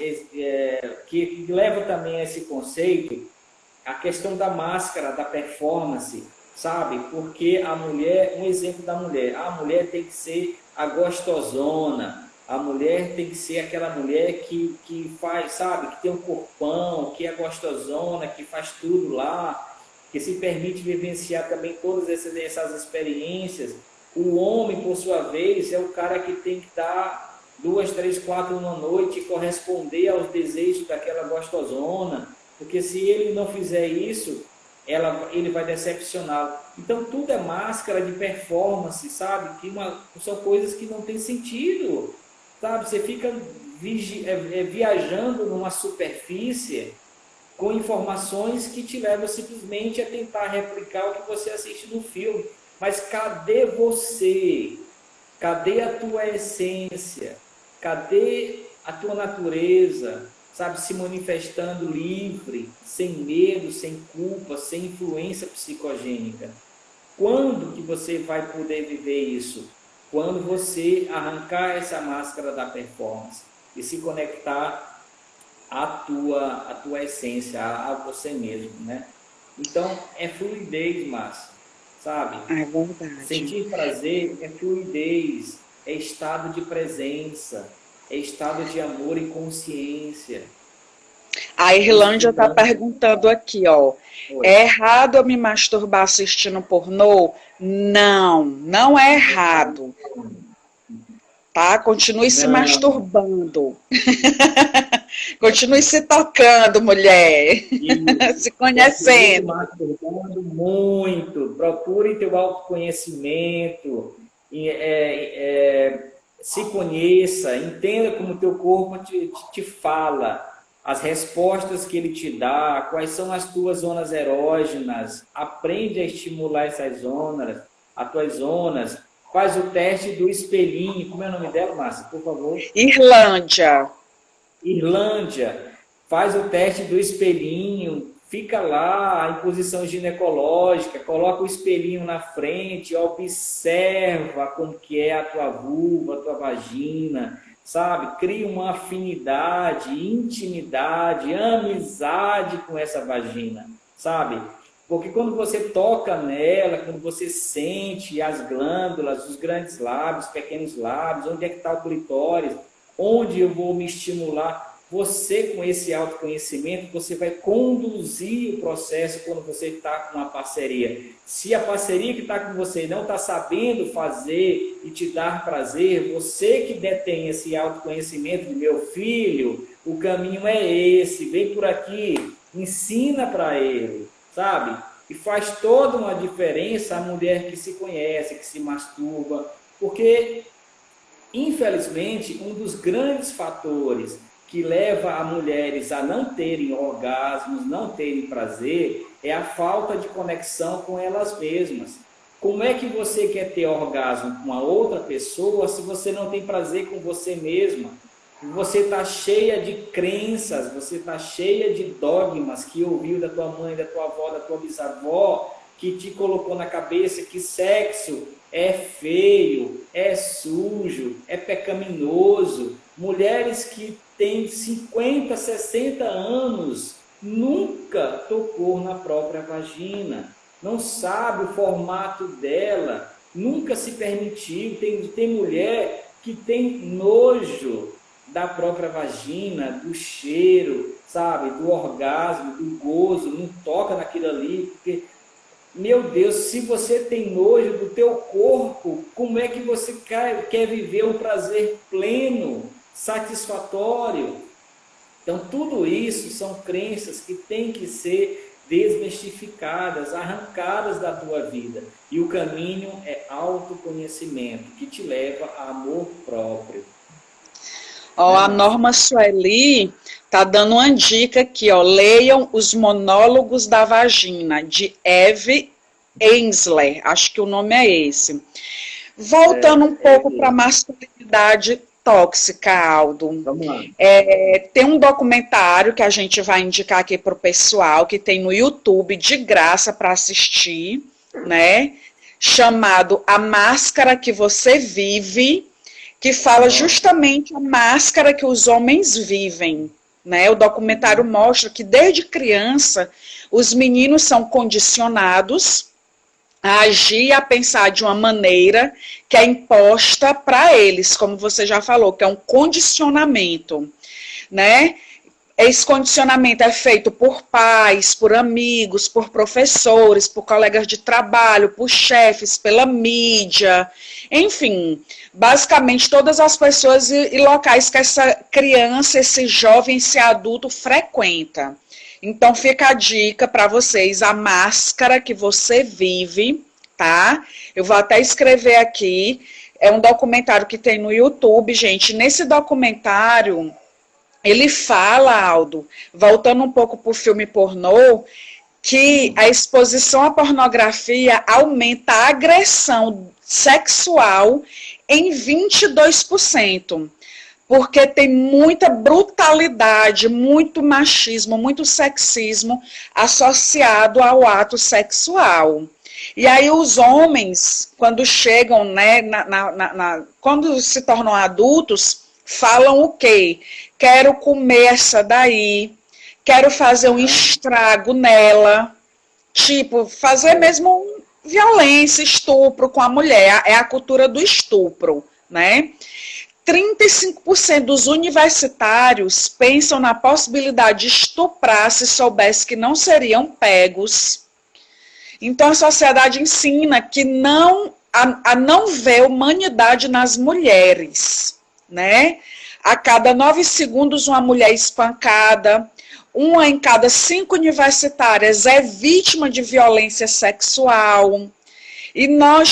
Que leva também a esse conceito, a questão da máscara, da performance, sabe? Porque a mulher, um exemplo da mulher, a mulher tem que ser a gostosona, a mulher tem que ser aquela mulher que faz, sabe? Que tem um corpão, que é gostosona, que faz tudo lá, que se permite vivenciar também todas essas experiências. O homem, por sua vez, é o cara que tem que dar 2, 3, 4 numa noite e corresponder aos desejos daquela gostosona, porque se ele não fizer isso, ele vai decepcioná-lo. Então, tudo é máscara de performance, sabe? São coisas que não têm sentido, sabe? Você fica viajando numa superfície com informações que te levam simplesmente a tentar replicar o que você assiste no filme. Mas cadê você? Cadê a tua essência? Cadê a tua natureza? Sabe, se manifestando livre, sem medo, sem culpa, sem influência psicogênica. Quando que você vai poder viver isso? Quando você arrancar essa máscara da performance e se conectar à tua essência, a você mesmo, né? Então, é fluidez, Márcia, sabe? É verdade. Sentir prazer é fluidez, é estado de presença, é estado de amor e consciência. A Irlândia está perguntando aqui, ó. Oi. É errado eu me masturbar assistindo pornô? Não, não é errado. Tá? Continue se masturbando. Continue se tocando, mulher. Isso. Se conhecendo. Masturbando muito. Procure teu autoconhecimento. Se conheça. Entenda como o teu corpo te fala. As respostas que ele te dá. Quais são as tuas zonas erógenas. Aprende a estimular essas zonas. As tuas zonas. Faz o teste do espelhinho. Como é o nome dela, Márcia? Por favor. Irlândia. Faz o teste do espelhinho, fica lá em posição ginecológica, coloca o espelhinho na frente, observa como que é a tua vulva, a tua vagina, sabe? Cria uma afinidade, intimidade, amizade com essa vagina, sabe? Porque quando você toca nela, quando você sente as glândulas, os grandes lábios, pequenos lábios, onde é que está o clitóris, onde eu vou me estimular, você com esse autoconhecimento, você vai conduzir o processo quando você está com uma parceria. Se a parceria que está com você não está sabendo fazer e te dar prazer, você que detém esse autoconhecimento de meu filho, o caminho é esse, vem por aqui, ensina para ele, sabe? E faz toda uma diferença a mulher que se conhece, que se masturba, porque infelizmente, um dos grandes fatores que leva a mulheres a não terem orgasmos, não terem prazer, é a falta de conexão com elas mesmas. Como é que você quer ter orgasmo com a outra pessoa se você não tem prazer com você mesma? Você está cheia de crenças, você está cheia de dogmas que ouviu da tua mãe, da tua avó, da tua bisavó, que te colocou na cabeça que sexo é feio, é sujo, é pecaminoso. Mulheres que têm 50, 60 anos nunca tocou na própria vagina, não sabe o formato dela, nunca se permitiu. Tem mulher que tem nojo da própria vagina, do cheiro, sabe, do orgasmo, do gozo, não toca naquilo ali, porque... Meu Deus, se você tem nojo do teu corpo, como é que você quer viver um prazer pleno, satisfatório? Então, tudo isso são crenças que têm que ser desmistificadas, arrancadas da tua vida. E o caminho é autoconhecimento, que te leva a amor próprio. A Norma Sueli está dando uma dica aqui, leiam Os Monólogos da Vagina, de Eve Ensler, acho que o nome é esse. Voltando um pouco para a masculinidade tóxica, Aldo. Vamos lá. Tem um documentário que a gente vai indicar aqui para o pessoal, que tem no YouTube, de graça para assistir, né? Chamado A Máscara que Você Vive, que fala justamente a máscara que os homens vivem, né? O documentário mostra que desde criança os meninos são condicionados a agir e a pensar de uma maneira que é imposta para eles, como você já falou, que é um condicionamento, né? Esse condicionamento é feito por pais, por amigos, por professores, por colegas de trabalho, por chefes, pela mídia, enfim, basicamente todas as pessoas e locais que essa criança, esse jovem, esse adulto frequenta. Então fica a dica para vocês, A Máscara que Você Vive, tá? Eu vou até escrever aqui, é um documentário que tem no YouTube, gente. Nesse documentário, ele fala, Aldo, voltando um pouco para o filme pornô, que a exposição à pornografia aumenta a agressão sexual em 22%, porque tem muita brutalidade, muito machismo, muito sexismo associado ao ato sexual. E aí os homens, quando chegam, né, quando se tornam adultos, falam o quê? Quero comer essa daí, quero fazer um estrago nela, tipo, fazer mesmo violência, estupro com a mulher, é a cultura do estupro, né? 35% dos universitários pensam na possibilidade de estuprar se soubesse que não seriam pegos. Então a sociedade ensina que a não ver humanidade nas mulheres, né? A cada 9 segundos, uma mulher espancada. Uma em cada 5 universitárias é vítima de violência sexual. E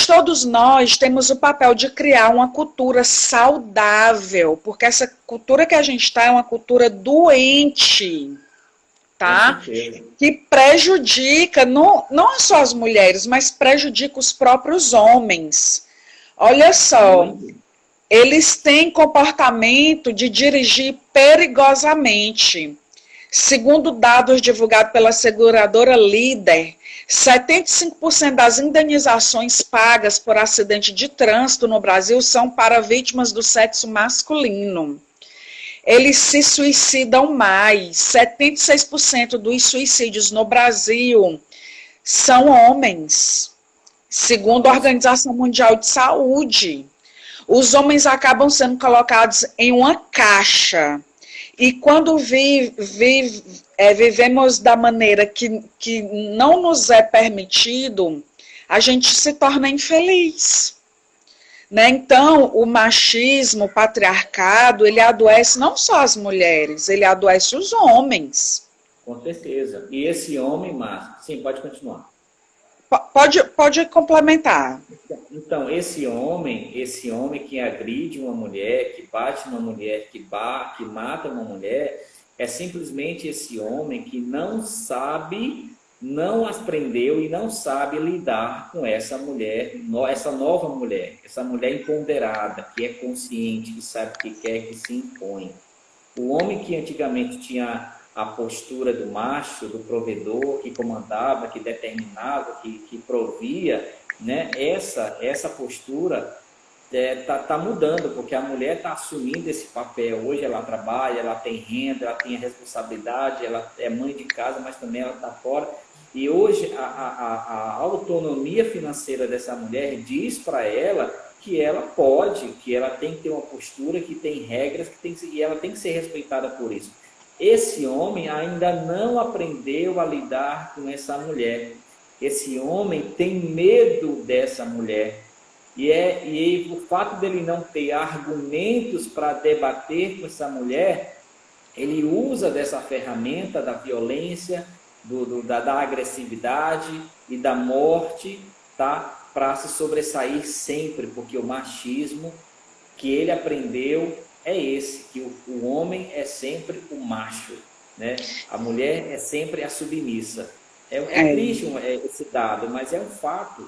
todos nós, temos o papel de criar uma cultura saudável, porque essa cultura que a gente está é uma cultura doente, tá? Que prejudica, não só as mulheres, mas prejudica os próprios homens. Olha só, eles têm comportamento de dirigir perigosamente. Segundo dados divulgados pela seguradora Líder, 75% das indenizações pagas por acidente de trânsito no Brasil são para vítimas do sexo masculino. Eles se suicidam mais. 76% dos suicídios no Brasil são homens, segundo a Organização Mundial de Saúde. Os homens acabam sendo colocados em uma caixa. E quando vivemos da maneira que não nos é permitido, a gente se torna infeliz. Né? Então, o machismo, o patriarcado, ele adoece não só as mulheres, ele adoece os homens. Com certeza. E esse homem, Márcio, sim, pode continuar. Pode complementar. Então, esse homem que agride uma mulher, que bate uma mulher, que mata uma mulher, é simplesmente esse homem que não sabe, não aprendeu e não sabe lidar com essa mulher, essa nova mulher, essa mulher empoderada, que é consciente, que sabe o que quer, que se impõe. O homem que antigamente tinha a postura do macho, do provedor, que comandava, que determinava, que provia, né? Essa postura tá mudando, porque a mulher está assumindo esse papel. Hoje ela trabalha, ela tem renda, ela tem a responsabilidade, ela é mãe de casa, mas também ela está fora. E hoje a autonomia financeira dessa mulher diz para ela que ela pode, que ela tem que ter uma postura, que tem regras, e ela tem que ser respeitada por isso. Esse homem ainda não aprendeu a lidar com essa mulher. Esse homem tem medo dessa mulher. E o fato dele não ter argumentos para debater com essa mulher, ele usa dessa ferramenta da violência, da agressividade e da morte, tá? Para se sobressair sempre, porque o machismo que ele aprendeu é esse, que o homem é sempre o macho, né? A mulher é sempre a submissa. É triste esse dado, mas é um fato.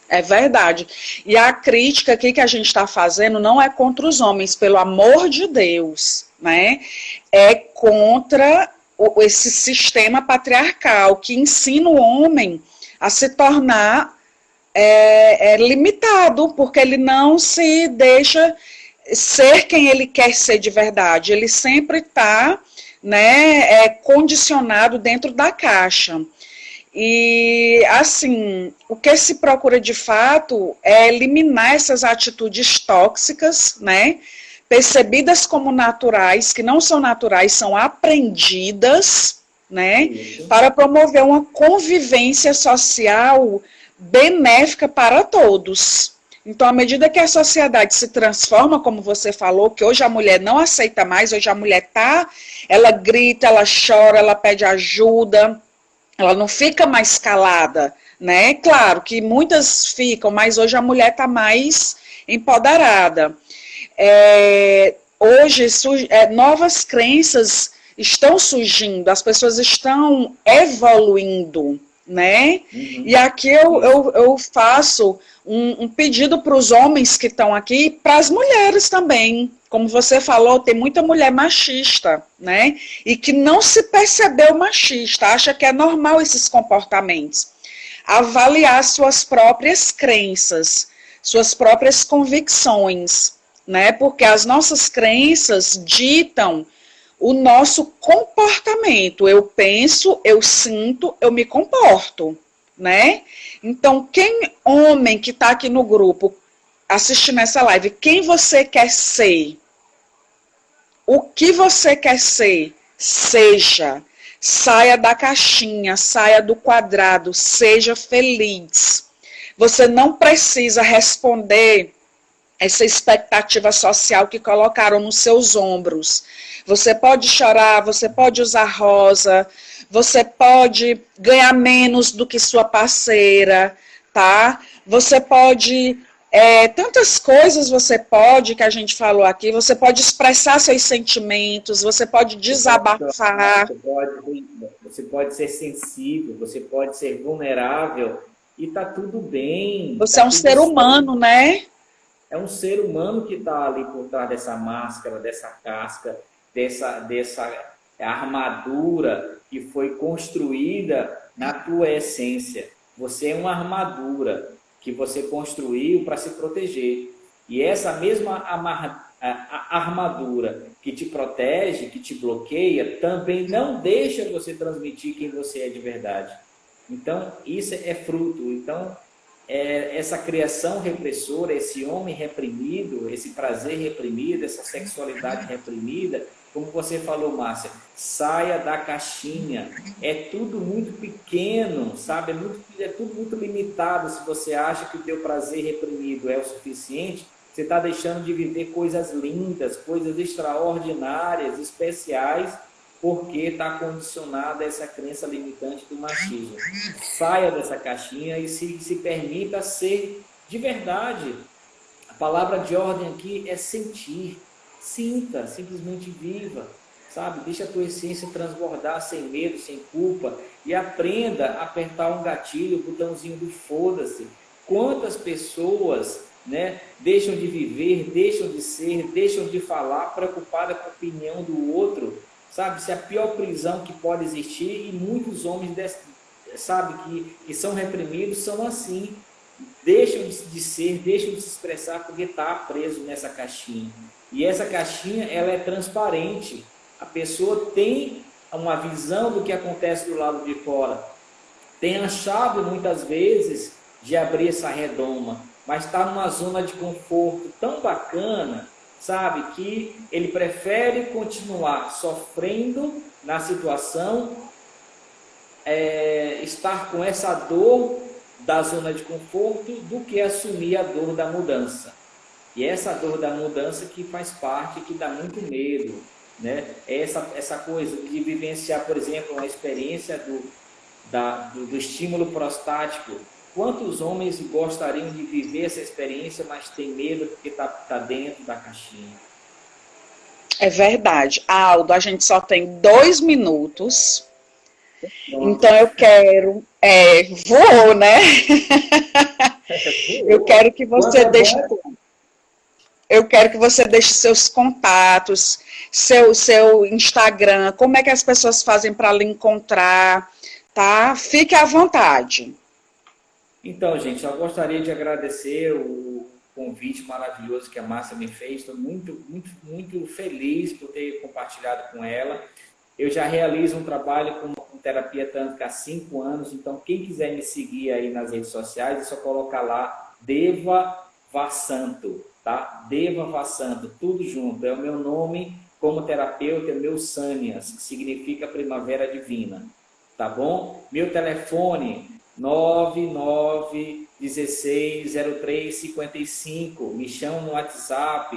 É verdade. E a crítica aqui que a gente está fazendo não é contra os homens, pelo amor de Deus, né? É contra esse sistema patriarcal que ensina o homem a se tornar limitado, porque ele não se deixa ser quem ele quer ser de verdade. Ele sempre está, né, condicionado dentro da caixa. E, assim, o que se procura de fato é eliminar essas atitudes tóxicas, né, percebidas como naturais, que não são naturais, são aprendidas, né, para promover uma convivência social benéfica para todos. Então, à medida que a sociedade se transforma, como você falou, que hoje a mulher não aceita mais, hoje a mulher ela grita, ela chora, ela pede ajuda, ela não fica mais calada, né? Claro que muitas ficam, mas hoje a mulher está mais empoderada. Hoje, novas crenças estão surgindo, as pessoas estão evoluindo, né? Uhum. E aqui eu faço um pedido para os homens que estão aqui e para as mulheres também. Como você falou, tem muita mulher machista, né? E que não se percebeu machista, acha que é normal esses comportamentos. Avaliar suas próprias crenças, suas próprias convicções, né? Porque as nossas crenças ditam o nosso comportamento. Eu penso, eu sinto, eu me comporto, né? Então, homem que está aqui no grupo, assistindo essa live, quem você quer ser? O que você quer ser? Seja. Saia da caixinha, saia do quadrado, seja feliz. Você não precisa responder essa expectativa social que colocaram nos seus ombros. Você pode chorar, você pode usar rosa, você pode ganhar menos do que sua parceira, tá? Você pode, tantas coisas você pode, que a gente falou aqui, você pode expressar seus sentimentos, você pode desabafar. Você pode ser sensível, você pode ser vulnerável, e tá tudo bem. Você é um ser humano, né? É um ser humano que está ali por trás dessa máscara, dessa casca, dessa armadura que foi construída na tua essência. Você é uma armadura que você construiu para se proteger. E essa mesma armadura que te protege, que te bloqueia, também não deixa você transmitir quem você é de verdade. Então, isso é fruto. Então, essa criação repressora, esse homem reprimido, esse prazer reprimido, essa sexualidade reprimida, como você falou, Márcia, saia da caixinha. É tudo muito pequeno, sabe? É tudo muito limitado. Se você acha que o teu prazer reprimido é o suficiente, você está deixando de viver coisas lindas, coisas extraordinárias, especiais, porque está condicionada a essa crença limitante do machismo. Saia dessa caixinha e se permita ser de verdade. A palavra de ordem aqui é sentir. Sinta, simplesmente viva, sabe? Deixa a tua essência transbordar sem medo, sem culpa, e aprenda a apertar um gatilho, o botãozinho do foda-se. Quantas pessoas, né, deixam de viver, deixam de ser, deixam de falar, preocupada com a opinião do outro, sabe? Isso é a pior prisão que pode existir, e muitos homens, sabe, que são reprimidos, são assim. Deixam de ser, deixam de se expressar porque está preso nessa caixinha. E essa caixinha, ela é transparente. A pessoa tem uma visão do que acontece do lado de fora. Tem a chave, muitas vezes, de abrir essa redoma, mas está numa zona de conforto tão bacana, sabe, que ele prefere continuar sofrendo na situação, estar com essa dor da zona de conforto, do que assumir a dor da mudança. E essa dor da mudança que faz parte, que dá muito medo, né? Essa coisa de vivenciar, por exemplo, uma experiência do estímulo prostático. Quantos homens gostariam de viver essa experiência, mas tem medo porque está dentro da caixinha? É verdade. Aldo, a gente só tem 2 minutos. Então eu quero... voou, né? Eu quero que você deixe... Eu quero que você deixe seus contatos, seu Instagram, como é que as pessoas fazem para lhe encontrar, tá? Fique à vontade. Então, gente, eu gostaria de agradecer o convite maravilhoso que a Márcia me fez. Estou muito, muito, muito feliz por ter compartilhado com ela. Eu já realizo um trabalho com terapia tântrica há 5 anos, então quem quiser me seguir aí nas redes sociais, é só colocar lá Deva Vassanto, tá? Deva Vassanto, tudo junto. É o meu nome como terapeuta, é meu Sânias, que significa Primavera Divina, tá bom? Meu telefone 99160355. Me chama no WhatsApp,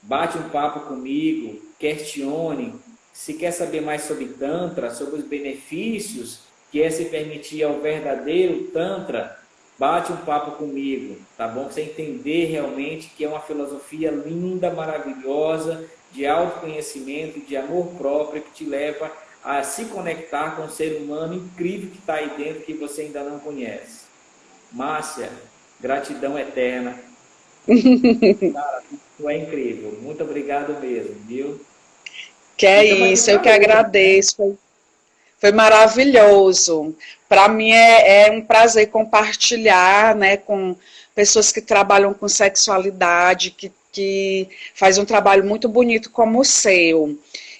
bate um papo comigo, questione. Se quer saber mais sobre Tantra, sobre os benefícios que é se permitir ao verdadeiro Tantra, bate um papo comigo, tá bom? Pra você entender realmente que é uma filosofia linda, maravilhosa, de autoconhecimento, de amor próprio, que te leva a se conectar com um ser humano incrível que está aí dentro, que você ainda não conhece. Márcia, gratidão eterna. Cara, tu é incrível. Muito obrigado mesmo, viu? Que é isso, eu que agradeço. Foi maravilhoso. Para mim é um prazer compartilhar, né, com pessoas que trabalham com sexualidade, que faz um trabalho muito bonito como o seu.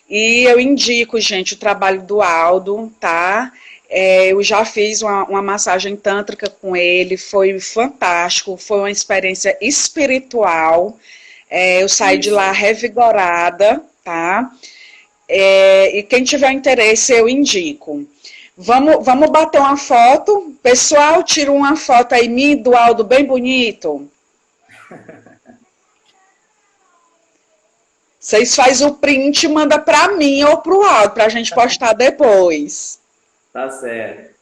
E eu indico, gente, o trabalho do Aldo, tá? Eu já fiz uma massagem tântrica com ele, foi fantástico, foi uma experiência espiritual. Eu saí de lá revigorada, tá? E quem tiver interesse, eu indico. Vamos bater uma foto? Pessoal, tira uma foto aí, do Aldo, bem bonito. Vocês fazem o print e mandam para mim ou para o Aldo, para a gente postar depois. Tá certo.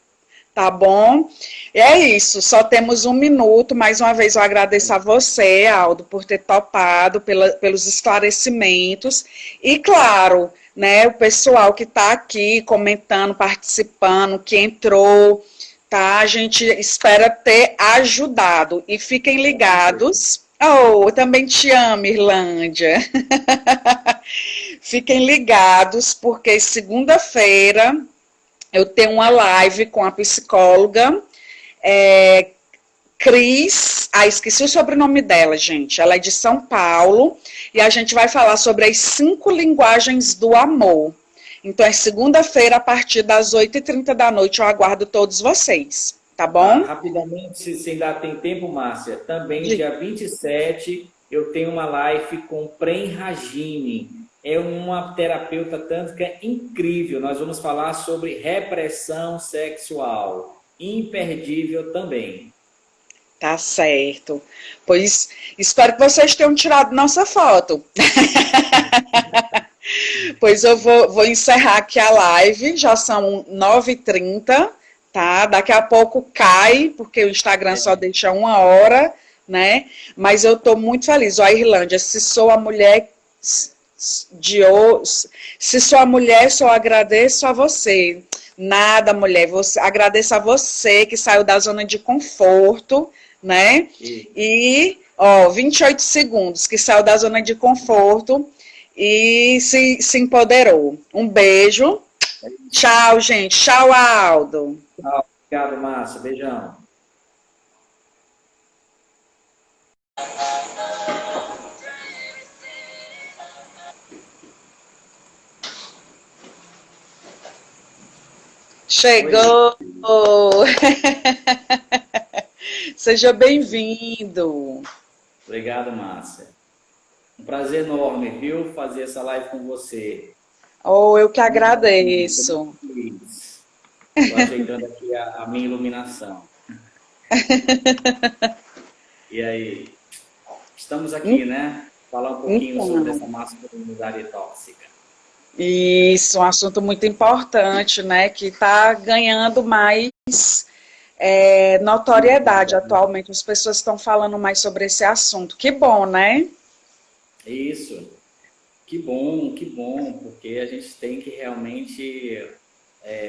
Tá bom? É isso, só temos 1 minuto. Mais uma vez eu agradeço a você, Aldo, por ter topado, pelos esclarecimentos. E claro, né, o pessoal que está aqui comentando, participando, que entrou, tá? A gente espera ter ajudado. E fiquem ligados. Oh, eu também te amo, Irlândia. Fiquem ligados, porque segunda-feira eu tenho uma live com a psicóloga Cris, esqueci o sobrenome dela, gente. Ela é de São Paulo e a gente vai falar sobre as 5 linguagens do amor. Então, é segunda-feira, a partir das 8h30 da noite. Eu aguardo todos vocês, tá bom? Rapidamente, se ainda tem tempo, Márcia, também dia 27 eu tenho uma live com Prem Ragini. É uma terapeuta tântrica incrível. Nós vamos falar sobre repressão sexual. Imperdível também. Tá certo. Pois espero que vocês tenham tirado nossa foto. Pois eu vou encerrar aqui a live. Já são 9h30, tá? Daqui a pouco cai, porque o Instagram só deixa 1 hora, né? Mas eu tô muito feliz. Ó, Irlândia, se sou a mulher se sou a mulher, só agradeço a você. Nada, mulher. Agradeço a você que saiu da zona de conforto, né? E, 28 segundos, que saiu da zona de conforto e se empoderou. Um beijo. Tchau, gente. Tchau, Aldo. Tchau. Obrigado, Márcia. Beijão. Chegou! Seja bem-vindo. Obrigado, Márcia. Um prazer enorme, viu, fazer essa live com você. Oh, eu que agradeço. Estou ajeitando aqui a minha iluminação. E aí? Estamos aqui, né? Falar um pouquinho sobre essa masculinidade tóxica. Isso, um assunto muito importante, né? Que está ganhando mais notoriedade atualmente. As pessoas estão falando mais sobre esse assunto. Que bom, né? Isso. Que bom, porque a gente tem que realmente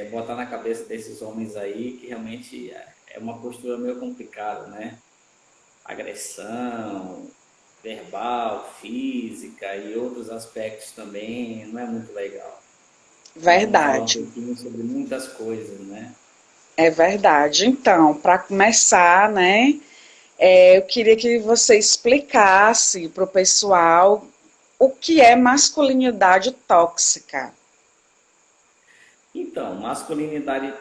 botar na cabeça desses homens aí que realmente é uma postura meio complicada, né? Agressão verbal, física e outros aspectos também, não é muito legal. Verdade. Vamos falar um pouquinho sobre muitas coisas, né? É verdade. Então, para começar, né, eu queria que você explicasse para o pessoal o que é masculinidade tóxica. Então, masculinidade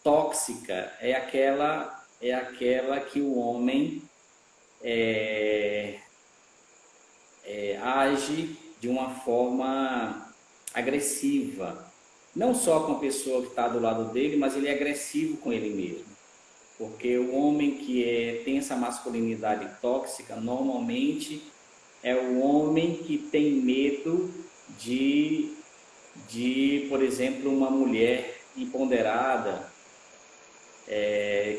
tóxica é aquela que o homem age de uma forma agressiva. Não só com a pessoa que está do lado dele, mas ele é agressivo com ele mesmo. Porque o homem que tem essa masculinidade tóxica, normalmente é o homem que tem medo de, por exemplo, uma mulher empoderada,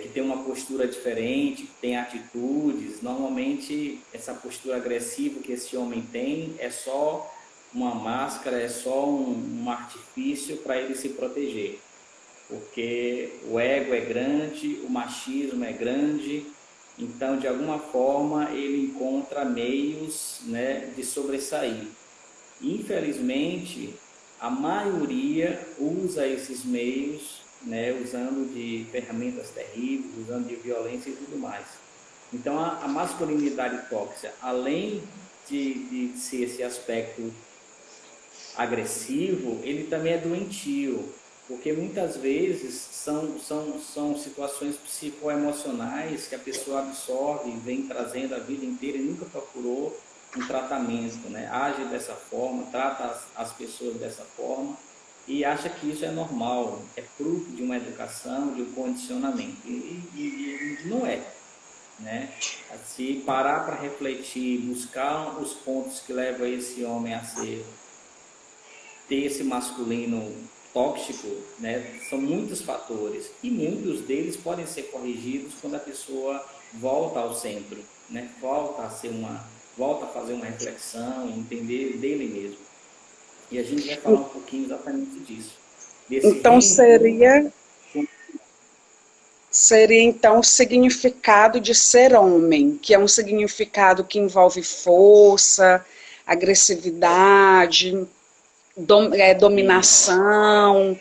que tem uma postura diferente, que tem atitudes. Normalmente, essa postura agressiva que esse homem tem é só uma máscara, é só um artifício para ele se proteger. Porque o ego é grande, o machismo é grande, então, de alguma forma, ele encontra meios, né, de sobressair. Infelizmente, a maioria usa esses meios, né, usando de ferramentas terríveis, usando de violência e tudo mais. Então, a masculinidade tóxica, além de ser esse aspecto agressivo, ele também é doentio, porque muitas vezes são situações psicoemocionais que a pessoa absorve e vem trazendo a vida inteira e nunca procurou um tratamento, né? Age dessa forma, trata as pessoas dessa forma e acha que isso é normal, é fruto de uma educação, de um condicionamento, e não é, né? se parar para refletir, buscar os pontos que levam esse homem a ter esse masculino tóxico, né, são muitos fatores e muitos deles podem ser corrigidos quando a pessoa volta ao centro, né, volta a fazer uma reflexão, entender dele mesmo. E a gente vai falar um pouquinho exatamente disso. Então seria então o significado de ser homem, que é um significado que envolve força, agressividade, dominação,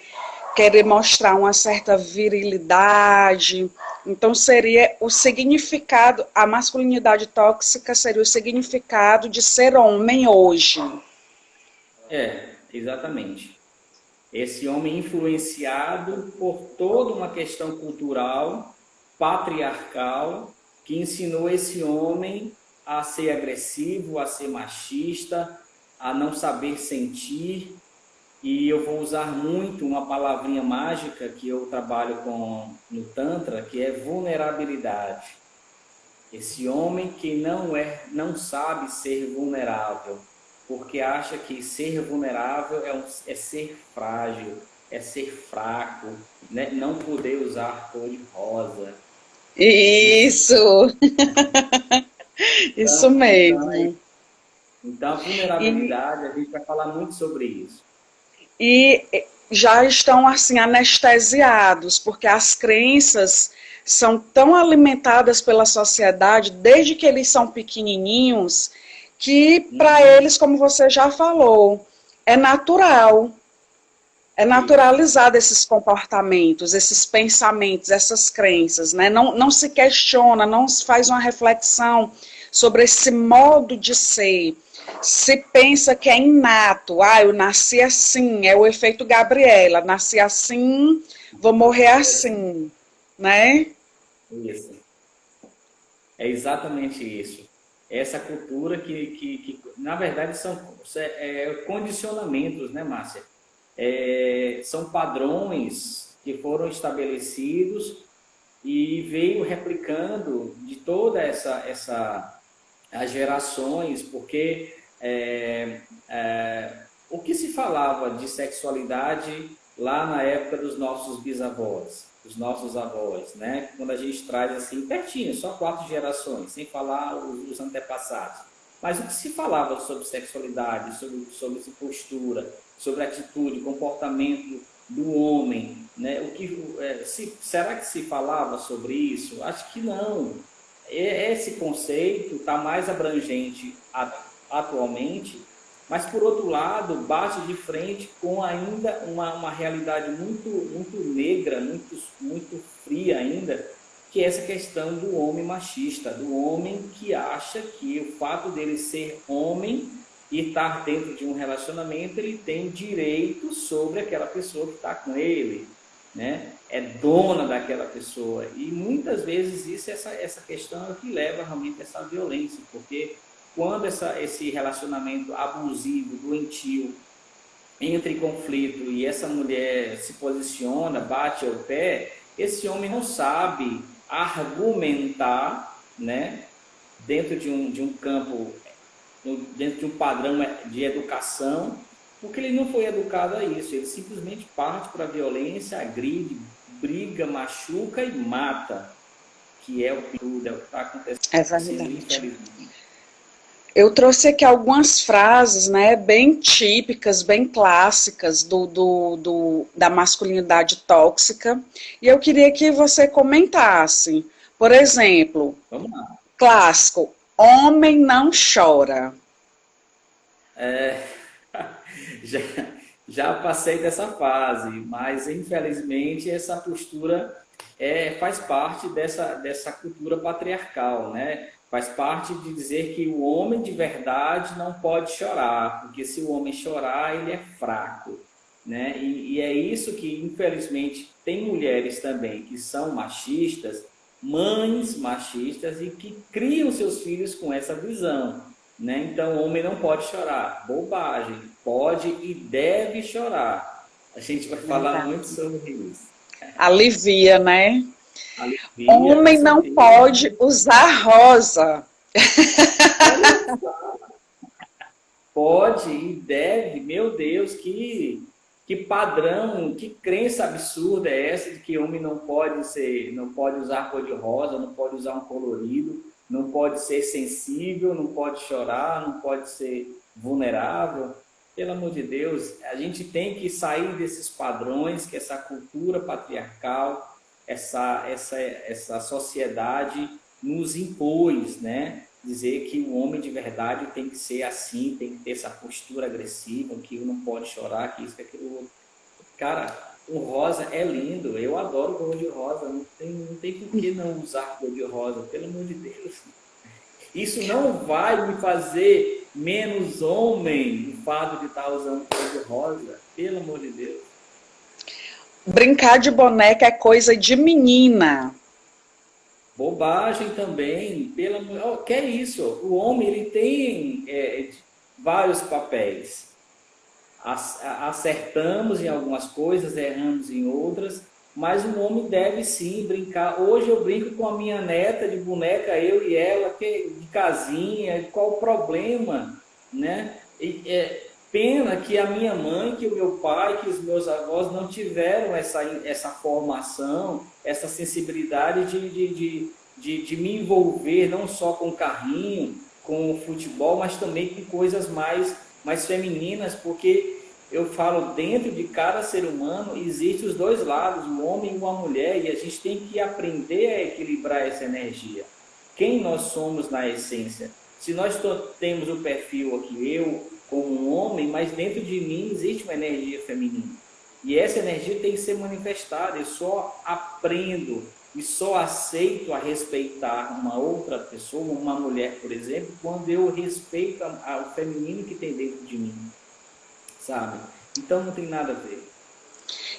querer mostrar uma certa virilidade. Então seria o significado, a masculinidade tóxica seria o significado de ser homem hoje. Exatamente. Esse homem influenciado por toda uma questão cultural, patriarcal, que ensinou esse homem a ser agressivo, a ser machista, a não saber sentir. E eu vou usar muito uma palavrinha mágica que eu trabalho no Tantra, que é vulnerabilidade. Esse homem que não sabe ser vulnerável, porque acha que ser vulnerável é ser frágil, é ser fraco, né? Não poder usar cor de rosa. Isso! Isso mesmo. Então, a vulnerabilidade, a gente vai falar muito sobre isso. E já estão assim anestesiados, porque as crenças são tão alimentadas pela sociedade desde que eles são pequenininhos, que para eles, como você já falou, é natural. É naturalizado esses comportamentos, esses pensamentos, essas crenças, né? Não se questiona, não se faz uma reflexão sobre esse modo de ser. Se pensa que é inato, eu nasci assim, é o efeito Gabriela, nasci assim, vou morrer assim, né? Isso. É exatamente isso. Essa cultura que na verdade, são condicionamentos, né, Márcia? São padrões que foram estabelecidos e veio replicando de toda as gerações, porque o que se falava de sexualidade lá na época dos nossos bisavós, dos nossos avós, né? Quando a gente traz assim pertinho, só 4 gerações, sem falar os antepassados. Mas o que se falava sobre sexualidade, sobre postura, sobre atitude, comportamento do homem, né? Será que se falava sobre isso? Acho que não. Esse conceito está mais abrangente atualmente, mas por outro lado bate de frente com ainda uma realidade muito, muito negra, muito fria ainda, que é essa questão do homem machista, do homem que acha que o fato dele ser homem e estar dentro de um relacionamento, ele tem direito sobre aquela pessoa que está com ele, né? É dona daquela pessoa. E muitas vezes essa questão é o que leva realmente a essa violência, porque quando esse relacionamento abusivo, doentio, entra em conflito e essa mulher se posiciona, bate ao pé, esse homem não sabe argumentar, né, dentro de um campo, dentro de um padrão de educação, porque ele não foi educado a isso. Ele simplesmente parte para a violência, agride, briga, machuca e mata, que é o que está acontecendo. É verdade. Eu trouxe aqui algumas frases, né, bem típicas, bem clássicas da masculinidade tóxica, e eu queria que você comentasse. Por exemplo, vamos lá. Clássico, homem não chora. Já passei dessa fase, mas infelizmente essa postura faz parte dessa cultura patriarcal, né? Faz parte de dizer que o homem de verdade não pode chorar, porque se o homem chorar, ele é fraco, né? E é isso que, infelizmente, tem mulheres também que são machistas, mães machistas, e que criam seus filhos com essa visão, né? Então, o homem não pode chorar. Bobagem. Pode e deve chorar. A gente vai falar muito sobre isso. Alivia, né? Alegria, com Homem não certeza. pode usar rosa. Olha, pode e deve, meu Deus, que padrão, que crença absurda é essa de que homem não pode ser, não pode usar cor de rosa, não pode usar um colorido, não pode ser sensível, não pode chorar, não pode ser vulnerável. Pelo amor de Deus, a gente tem que sair desses padrões que essa cultura patriarcal, essa sociedade nos impôs, né? Dizer que o homem de verdade tem que ser assim, tem que ter essa postura agressiva, que não pode chorar, que isso, que aquilo outro. Cara, o rosa é lindo, eu adoro cor de rosa, não tem por que não usar cor de rosa, pelo amor de Deus. Isso não vai me fazer menos homem, o fato de estar usando cor de rosa, pelo amor de Deus. Brincar de boneca é coisa de menina. Bobagem também, que é isso? O homem ele tem vários papéis. Acertamos em algumas coisas, erramos em outras, mas o homem deve sim brincar. Hoje eu brinco com a minha neta de boneca, eu e ela, de casinha, qual o problema, né? Pena que a minha mãe, que o meu pai, que os meus avós não tiveram essa formação, essa sensibilidade de me envolver não só com carrinho, com o futebol, mas também com coisas mais femininas, porque eu falo, dentro de cada ser humano existem os dois lados, o homem e uma mulher, e a gente tem que aprender a equilibrar essa energia. Quem nós somos na essência? Se nós temos o perfil aqui, eu como um homem, mas dentro de mim existe uma energia feminina. E essa energia tem que ser manifestada. Eu só aprendo e só aceito a respeitar uma outra pessoa, uma mulher, por exemplo, quando eu respeito o feminino que tem dentro de mim, sabe? Então não tem nada a ver.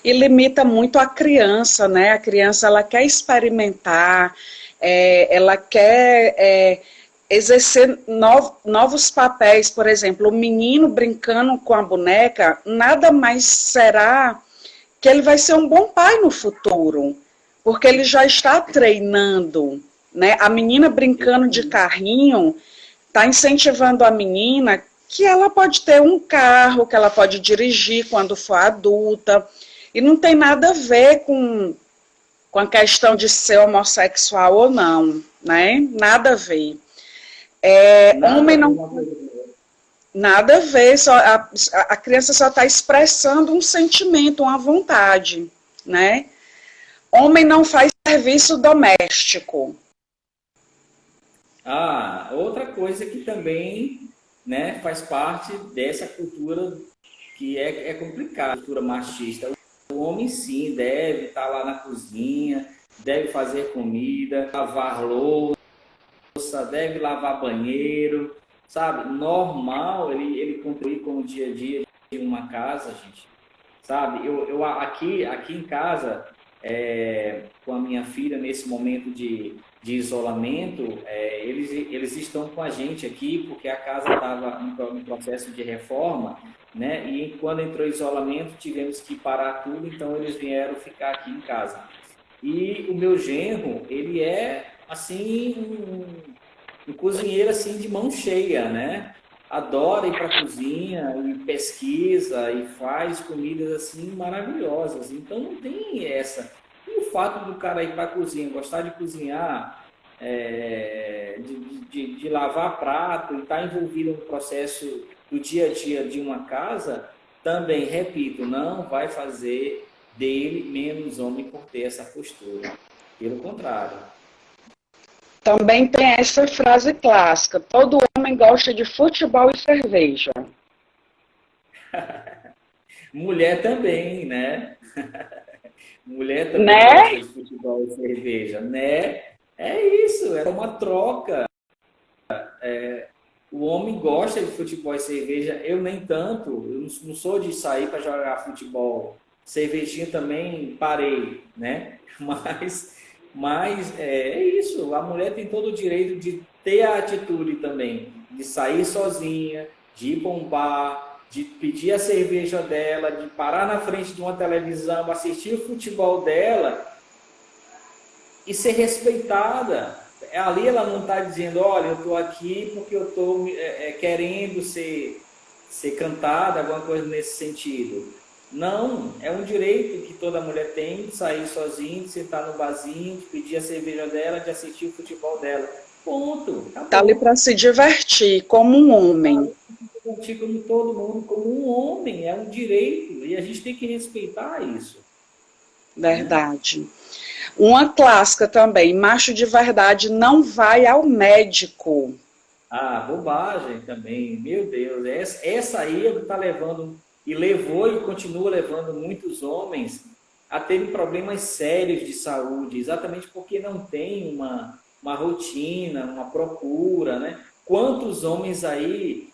E limita muito a criança, né? A criança, ela quer experimentar, ela quer exercer novos papéis. Por exemplo, o menino brincando com a boneca, nada mais será que ele vai ser um bom pai no futuro, porque ele já está treinando, né? A menina brincando de carrinho está incentivando a menina que ela pode ter um carro, que ela pode dirigir quando for adulta, e não tem nada a ver com a questão de ser homossexual ou não, né? Nada a ver. Homem não... Nada a ver, a criança só está expressando um sentimento, uma vontade, né? Homem não faz serviço doméstico. Outra coisa que também, né, faz parte dessa cultura que é complicada, cultura machista. O homem sim deve estar lá na cozinha, deve fazer comida, lavar louça, deve lavar banheiro, sabe? Normal ele contribuir com o dia a dia de uma casa, gente. Sabe? Eu aqui em casa, com a minha filha, nesse momento de isolamento, eles estão com a gente aqui, porque a casa estava em processo de reforma, né? E quando entrou isolamento, tivemos que parar tudo, então eles vieram ficar aqui em casa. E o meu genro, ele é, assim, um cozinheiro, assim, de mão cheia, né? Adora ir para a cozinha e pesquisa e faz comidas assim maravilhosas. Então não tem essa. E o fato do cara ir para a cozinha, gostar de cozinhar, de lavar prato e estar envolvido no processo do dia a dia de uma casa, também, repito, não vai fazer dele menos homem por ter essa postura. Pelo contrário. Também tem essa frase clássica: todo homem gosta de futebol e cerveja. Mulher também, né? Mulher também né? gosta de futebol e cerveja, né? É isso, é uma troca. O homem gosta de futebol e cerveja, eu nem tanto. Eu não sou de sair para jogar futebol. Cervejinha também parei, né? Mas é isso, a mulher tem todo o direito de ter a atitude também, de sair sozinha, de ir para um bar, de pedir a cerveja dela, de parar na frente de uma televisão, assistir o futebol dela e ser respeitada. Ali ela não está dizendo, olha, eu estou aqui porque eu estou querendo ser cantada, alguma coisa nesse sentido. Não, é um direito que toda mulher tem de sair sozinha, de sentar no barzinho, de pedir a cerveja dela, de assistir o futebol dela. Ponto, Tá ali acabou. para se divertir, como um homem. Divertir como todo mundo, como um homem, é um direito, e a gente tem que respeitar isso, né? Verdade. Uma clássica também, macho de verdade não vai ao médico. Ah, bobagem também, meu Deus, essa aí está levando, e levou e continua levando muitos homens a terem problemas sérios de saúde, exatamente porque não tem uma rotina, uma procura, né? Quantos homens aí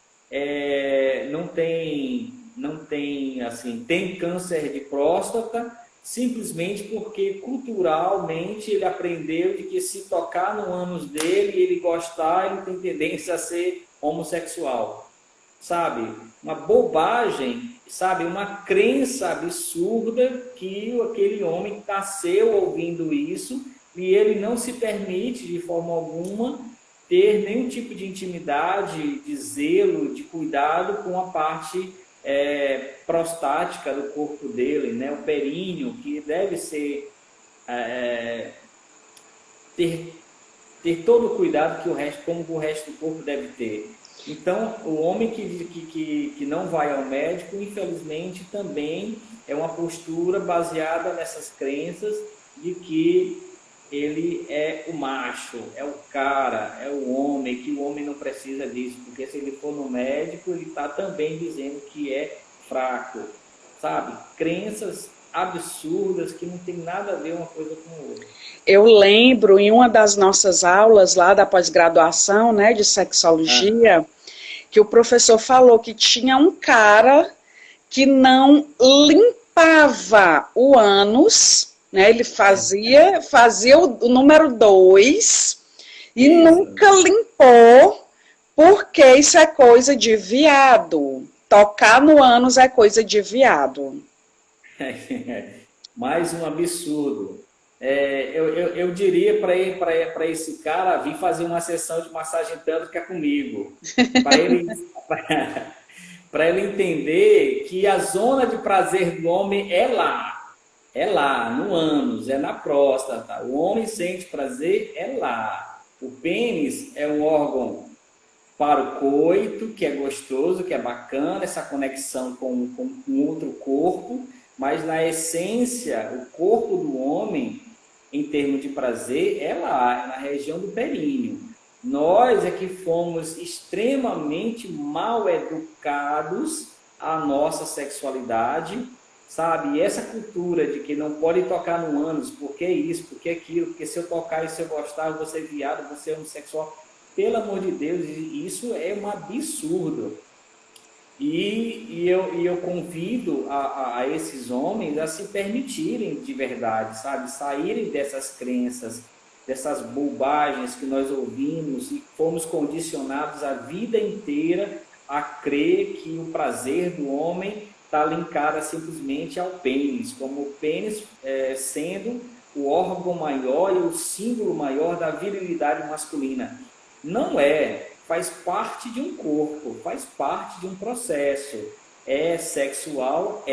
não tem, assim, tem câncer de próstata, simplesmente porque culturalmente ele aprendeu de que se tocar no ânus dele e ele gostar, ele tem tendência a ser homossexual, sabe? Uma bobagem, sabe? Uma crença absurda que aquele homem nasceu ouvindo isso e ele não se permite de forma alguma ter nenhum tipo de intimidade, de zelo, de cuidado com a parte prostática do corpo dele, né? O períneo, que deve ser ter, ter todo o cuidado que o resto, como o resto do corpo deve ter. Então, o homem que não vai ao médico, infelizmente, também é uma postura baseada nessas crenças de que ele é o macho, é o cara, é o homem, que o homem não precisa disso, porque se ele for no médico, ele está também dizendo que é fraco, sabe? Crenças absurdas que não tem nada a ver uma coisa com a outra. Eu lembro em uma das nossas aulas lá da pós-graduação, né, de Ah, sexologia, que o professor falou que tinha um cara que não limpava o ânus, né? Ele fazia o número 2 e isso. nunca limpou, porque isso é coisa de viado. Tocar no ânus é coisa de viado. Mais um absurdo. Eu diria para esse cara vir fazer uma sessão de massagem tântrica comigo, para ele, para ele entender que a zona de prazer do homem é lá, no ânus, é na próstata. O homem sente prazer é lá. O pênis é um órgão para o coito, que é gostoso, que é bacana, essa conexão com outro corpo, mas na essência, o corpo do homem, em termos de prazer, é lá, é na região do períneo. Nós é que fomos extremamente mal educados à nossa sexualidade, sabe? E essa cultura de que não pode tocar no ânus, porque isso, porque aquilo, porque se eu tocar e se eu gostar, eu vou ser viado, vou ser homossexual. Pelo amor de Deus, isso é um absurdo. E eu convido a esses homens a se permitirem de verdade, sabe? Saírem dessas crenças, dessas bobagens que nós ouvimos e fomos condicionados a vida inteira a crer que o prazer do homem está linkado simplesmente ao pênis, como o pênis sendo o órgão maior e o símbolo maior da virilidade masculina. Não é, faz parte de um corpo, faz parte de um processo. É sexual,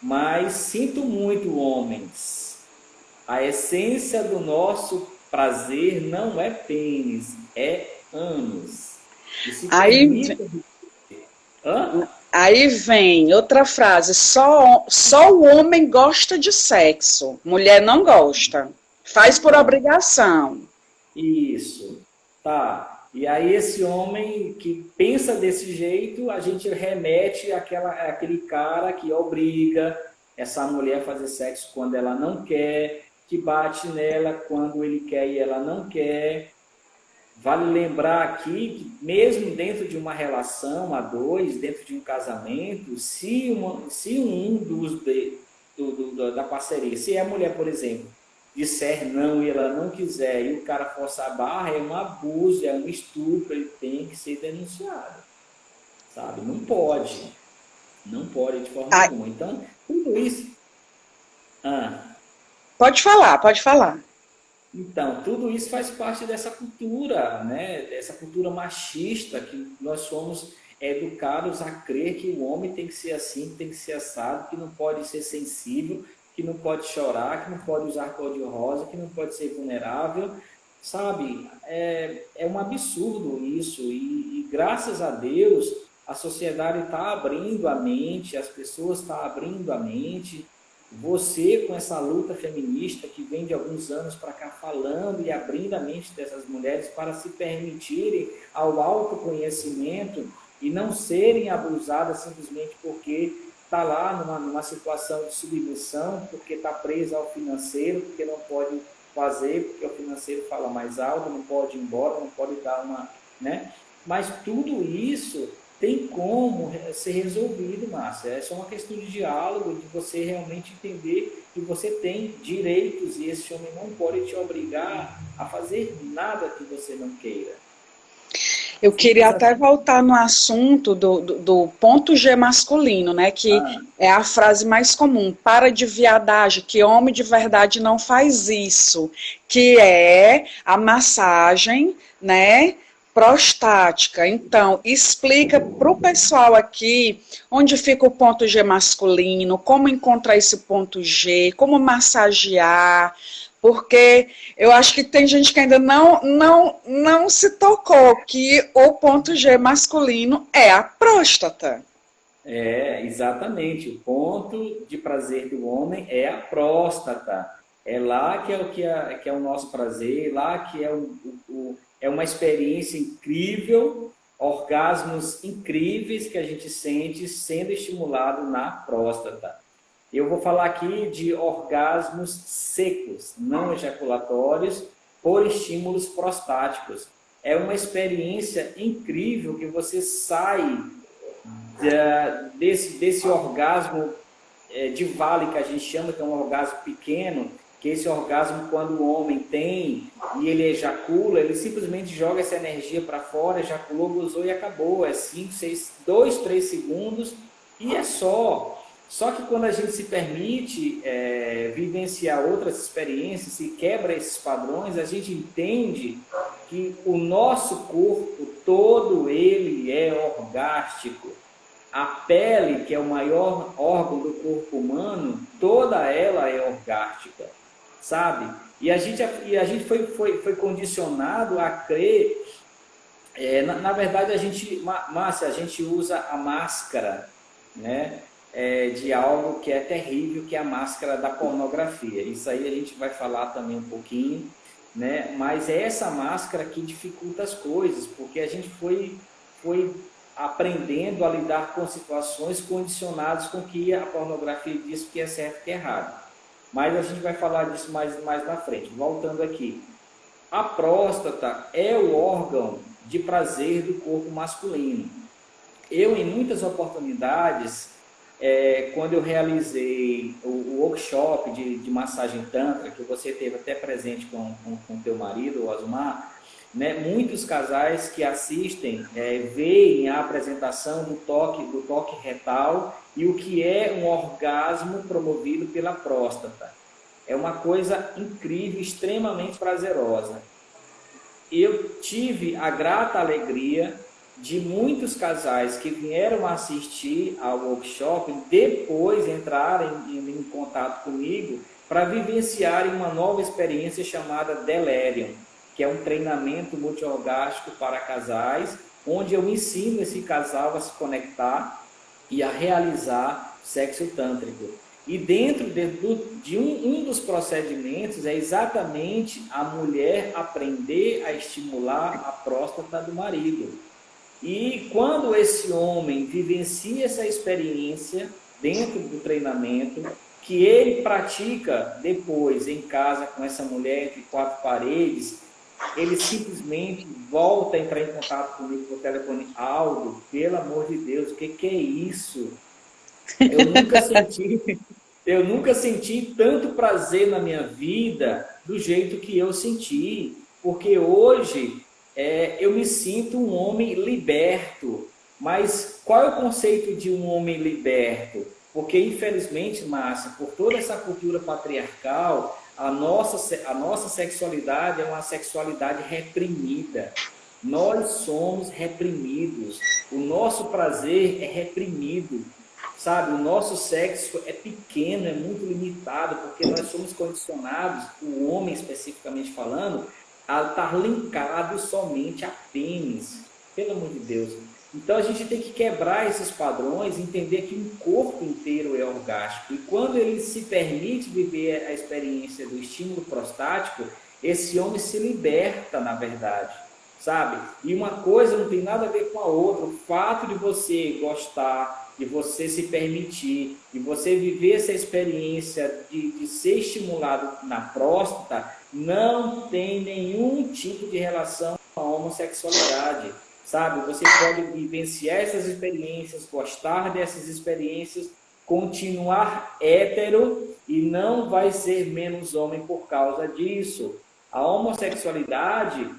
mas sinto muito, homens. A essência do nosso prazer não é pênis, é ânus. E se Aí, permita. Hã? aí vem outra frase: só o homem gosta de sexo, mulher não gosta. Faz por Pronto. obrigação. Isso. Tá. E aí esse homem que pensa desse jeito, a gente remete àquele cara que obriga essa mulher a fazer sexo quando ela não quer, que bate nela quando ele quer e ela não quer. Vale lembrar aqui que mesmo dentro de uma relação a dois, dentro de um casamento, se um da parceria, se é a mulher, por exemplo, disser não e ela não quiser e o cara forçar a barra, é um abuso, é um estupro, ele tem que ser denunciado, sabe? Não pode de forma Ah, alguma. Então, tudo isso. Ah, pode falar, pode falar. Então, tudo isso faz parte dessa cultura, né? Dessa cultura machista que nós somos educados a crer que o homem tem que ser assim, que tem que ser assado, que não pode ser sensível, que não pode chorar, que não pode usar cor de rosa, que não pode ser vulnerável, sabe? É um absurdo isso e graças a Deus a sociedade está abrindo a mente, as pessoas estão abrindo a mente. Você, com essa luta feminista que vem de alguns anos para cá falando e abrindo a mente dessas mulheres para se permitirem ao autoconhecimento e não serem abusadas simplesmente porque está lá numa situação de submissão, porque está presa ao financeiro, porque não pode fazer, porque o financeiro fala mais alto, não pode ir embora, não pode dar uma... né? Mas tudo isso tem como ser resolvido, Márcia. É só uma questão de diálogo, de você realmente entender que você tem direitos e esse homem não pode te obrigar a fazer nada que você não queira. Eu queria até voltar no assunto do ponto G masculino, né, que é a frase mais comum, para de viadagem, que homem de verdade não faz isso, que é a massagem, né, prostática. Então, explica para o pessoal aqui onde fica o ponto G masculino, como encontrar esse ponto G, como massagear, porque eu acho que tem gente que ainda não se tocou que o ponto G masculino é a próstata. Exatamente. O ponto de prazer do homem é a próstata. É lá que é o nosso prazer, lá que é uma experiência incrível, orgasmos incríveis que a gente sente sendo estimulado na próstata. Eu vou falar aqui de orgasmos secos, não ejaculatórios, por estímulos prostáticos. É uma experiência incrível que você sai desse orgasmo de vale que a gente chama, que é um orgasmo pequeno, que esse orgasmo, quando o homem tem e ele ejacula, ele simplesmente joga essa energia para fora, ejaculou, gozou e acabou. É 5, 6, 2, 3 segundos e é só. Só que quando a gente se permite vivenciar outras experiências e quebra esses padrões, a gente entende que o nosso corpo todo ele é orgástico. A pele, que é o maior órgão do corpo humano, toda ela é orgástica, sabe? E a gente foi condicionado a crer, na verdade Márcia, a gente usa a máscara, né? De algo que é terrível, que é a máscara da pornografia. Isso aí a gente vai falar também um pouquinho, né? Mas é essa máscara que dificulta as coisas, porque a gente foi aprendendo a lidar com situações condicionadas com que a pornografia diz que é certo e que é errado. Mas a gente vai falar disso mais na frente. Voltando aqui. A próstata é o órgão de prazer do corpo masculino. Eu, em muitas oportunidades, quando eu realizei o workshop de massagem tantra, que você teve até presente com teu marido, o Osmar, né, muitos casais que assistem veem a apresentação do toque retal e o que é um orgasmo promovido pela próstata. É uma coisa incrível, extremamente prazerosa. Eu tive a grata alegria de muitos casais que vieram assistir ao workshop depois entrarem em contato comigo para vivenciarem uma nova experiência chamada Delirium, que é um treinamento multiorgástico para casais, onde eu ensino esse casal a se conectar e a realizar sexo tântrico. E dentro de um dos procedimentos é exatamente a mulher aprender a estimular a próstata do marido. E quando esse homem vivencia essa experiência dentro do treinamento, que ele pratica depois em casa com essa mulher entre quatro paredes, ele simplesmente volta a entrar em contato comigo por telefone. Aldo, pelo amor de Deus, o que é isso? Eu nunca senti tanto prazer na minha vida do jeito que eu senti, porque hoje eu me sinto um homem liberto. Mas qual é o conceito de um homem liberto? Porque, infelizmente, Márcia, por toda essa cultura patriarcal, a nossa sexualidade é uma sexualidade reprimida. Nós somos reprimidos. O nosso prazer é reprimido. Sabe, o nosso sexo é pequeno, é muito limitado, porque nós somos condicionados, o homem especificamente falando, a estar linkado somente a pênis. Pelo amor de Deus. Então a gente tem que quebrar esses padrões, entender que o corpo inteiro é orgástico. E quando ele se permite viver a experiência do estímulo prostático, esse homem se liberta, na verdade, sabe? E uma coisa não tem nada a ver com a outra. O fato de você gostar, de você se permitir, de você viver essa experiência de ser estimulado na próstata, não tem nenhum tipo de relação com a homossexualidade. Sabe, você pode vivenciar essas experiências, gostar dessas experiências, continuar hétero e não vai ser menos homem por causa disso. A homossexualidade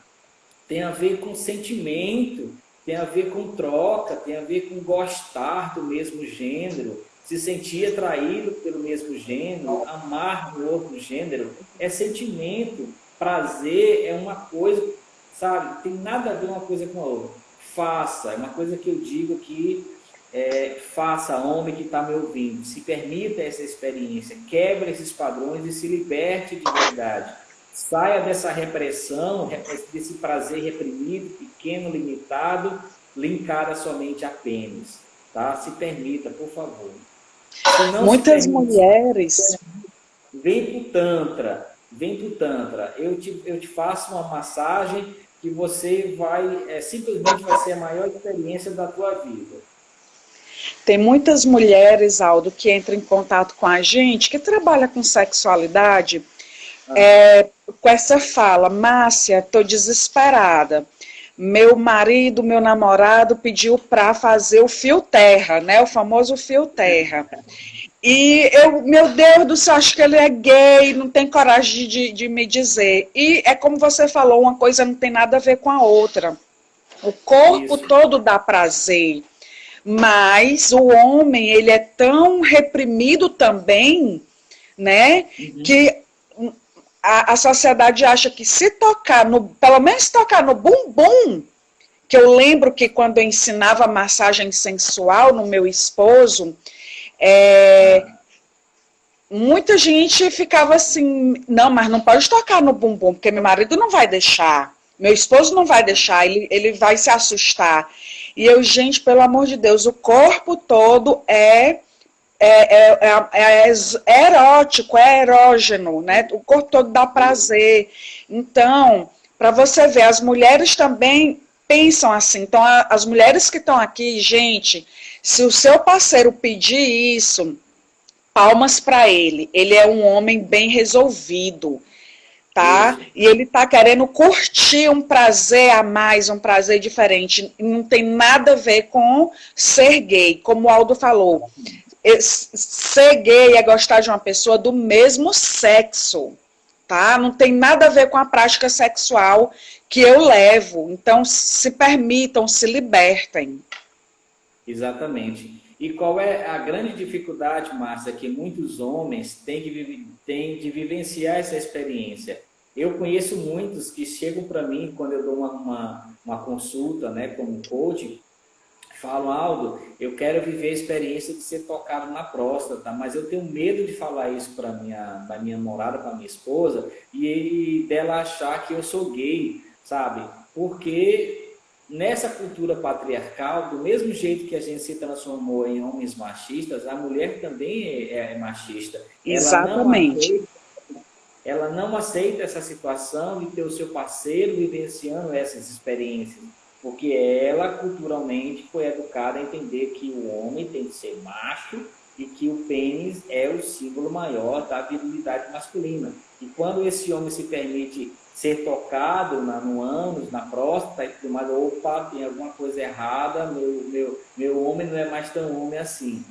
tem a ver com sentimento, tem a ver com troca, tem a ver com gostar do mesmo gênero, se sentir atraído pelo mesmo gênero, amar o outro gênero. É sentimento, prazer é uma coisa, sabe? Tem nada a ver uma coisa com a outra. Faça, é uma coisa que eu digo que faça, homem que está me ouvindo, se permita essa experiência, quebre esses padrões e se liberte de verdade. Saia dessa repressão, desse prazer reprimido, pequeno, limitado, linkada somente a pênis. Tá? Se permita, por favor. Muitas mulheres... Vem para o Tantra. Vem para o Tantra. Eu te faço uma massagem que você vai, simplesmente vai ser a maior experiência da tua vida. Tem muitas mulheres, Aldo, que entram em contato com a gente, que trabalha com sexualidade, com essa fala: Márcia, estou desesperada. Meu marido, meu namorado pediu para fazer o fio terra, né? O famoso fio terra. E eu, meu Deus do céu, acho que ele é gay, não tem coragem de me dizer. E é como você falou, uma coisa não tem nada a ver com a outra. O corpo todo dá prazer, mas o homem, ele é tão reprimido também, né, que a sociedade acha que se tocar, pelo menos tocar no bumbum, que eu lembro que quando eu ensinava massagem sensual no meu esposo, muita gente ficava assim: não, mas não pode tocar no bumbum, porque meu marido não vai deixar, meu esposo não vai deixar, ele vai se assustar. E eu, gente, pelo amor de Deus, o corpo todo é erótico, é erógeno, né? O corpo todo dá prazer. Então, para você ver, as mulheres também pensam assim. Então, as mulheres que estão aqui, gente, se o seu parceiro pedir isso, palmas para ele. Ele é um homem bem resolvido, tá? E ele tá querendo curtir um prazer a mais, um prazer diferente. Não tem nada a ver com ser gay, como o Aldo falou. Ser gay é gostar de uma pessoa do mesmo sexo, tá? Não tem nada a ver com a prática sexual que eu levo. Então, se permitam, se libertem. Exatamente. E qual é a grande dificuldade, Márcia, que muitos homens têm de vivenciar essa experiência? Eu conheço muitos que chegam para mim, quando eu dou uma consulta, né, como coach, falam: Aldo, eu quero viver a experiência de ser tocado na próstata, mas eu tenho medo de falar isso para minha namorada, para minha esposa, e dela achar que eu sou gay, sabe? Porque nessa cultura patriarcal, do mesmo jeito que a gente se transformou em homens machistas, a mulher também é machista. Exatamente. Ela não aceita essa situação de ter o seu parceiro vivenciando essas experiências, porque ela culturalmente foi educada a entender que o homem tem que ser macho e que o pênis é o símbolo maior da virilidade masculina. E quando esse homem se permite ser tocado no ânus, na próstata, e tudo mais, opa, tem alguma coisa errada, meu homem não é mais tão homem assim.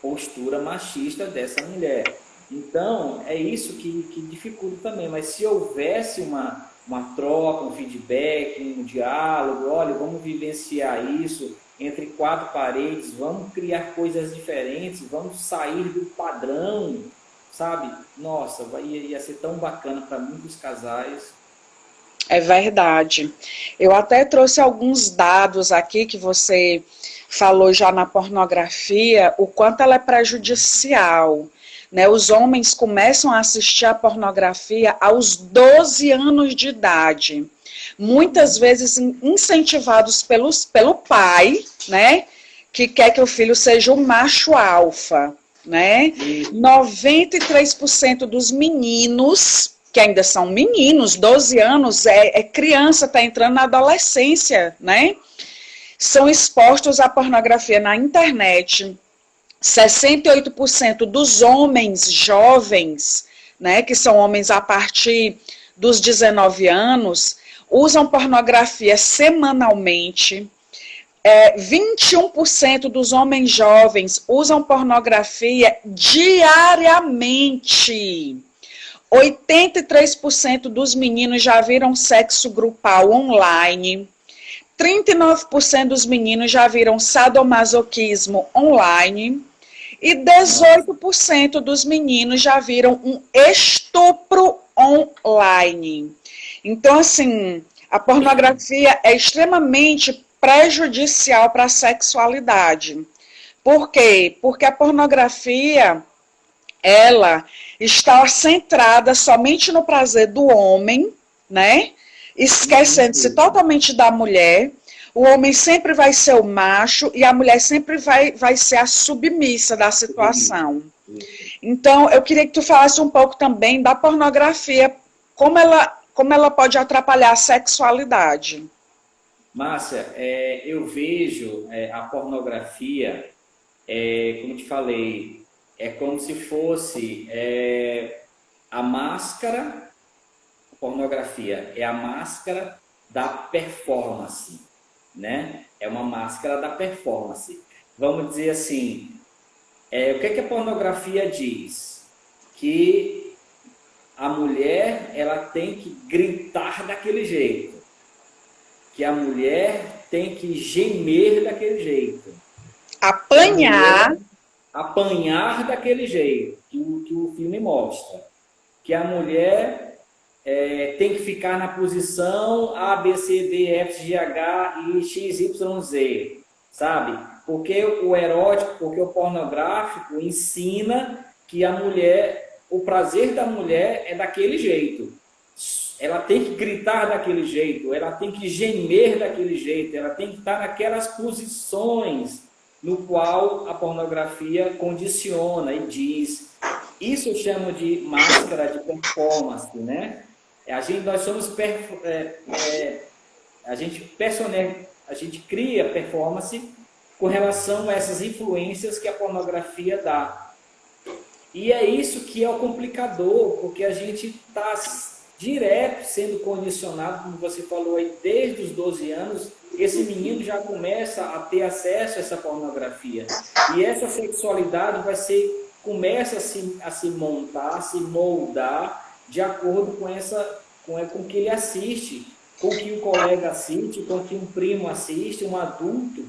Postura machista dessa mulher. Então, é isso que dificulta também. Mas se houvesse uma troca, um feedback, um diálogo, olha, vamos vivenciar isso entre quatro paredes, vamos criar coisas diferentes, vamos sair do padrão, sabe? Nossa, ia ser tão bacana para muitos casais. É verdade. Eu até trouxe alguns dados aqui que você falou já na pornografia, o quanto ela é prejudicial. Né? Os homens começam a assistir a pornografia aos 12 anos de idade. Muitas vezes incentivados pelo pai, né? Que quer que o filho seja um macho alfa. Né? 93% dos meninos, que ainda são meninos, 12 anos, é criança, está entrando na adolescência, né? São expostos à pornografia na internet. 68% dos homens jovens, né, que são homens a partir dos 19 anos, usam pornografia semanalmente. 21% dos homens jovens usam pornografia diariamente. 83% dos meninos já viram sexo grupal online. 39% dos meninos já viram sadomasoquismo online. E 18% dos meninos já viram um estupro online. Então, assim, a pornografia é extremamente prejudicial para a sexualidade. Por quê? Porque a pornografia, ela está centrada somente no prazer do homem, né? Esquecendo-se totalmente da mulher. O homem sempre vai ser o macho e a mulher sempre vai ser a submissa da situação. Então, eu queria que tu falasse um pouco também da pornografia, como ela pode atrapalhar a sexualidade. Márcia, eu vejo a pornografia, como te falei, é como se fosse a máscara, a pornografia é a máscara da performance, né? É uma máscara da performance. Vamos dizer assim, o que a pornografia diz? Que a mulher, ela tem que gritar daquele jeito. Que a mulher tem que gemer daquele jeito. Apanhar daquele jeito, que o filme mostra. Que a mulher tem que ficar na posição A, B, C, D, F, G, H e X, Y, Z, sabe? Porque o erótico, porque o pornográfico ensina que a mulher, o prazer da mulher é daquele jeito. Ela tem que gritar daquele jeito, ela tem que gemer daquele jeito, ela tem que estar naquelas posições no qual a pornografia condiciona e diz. Isso eu chamo de máscara de performance, né? Nós somos a gente cria performance com relação a essas influências que a pornografia dá. E é isso que é o complicador, porque a gente está direto sendo condicionado, como você falou aí, desde os 12 anos, esse menino já começa a ter acesso a essa pornografia. E essa sexualidade começa a se montar, a se moldar de acordo com o que ele assiste, com o que o colega assiste, com o que um primo assiste, um adulto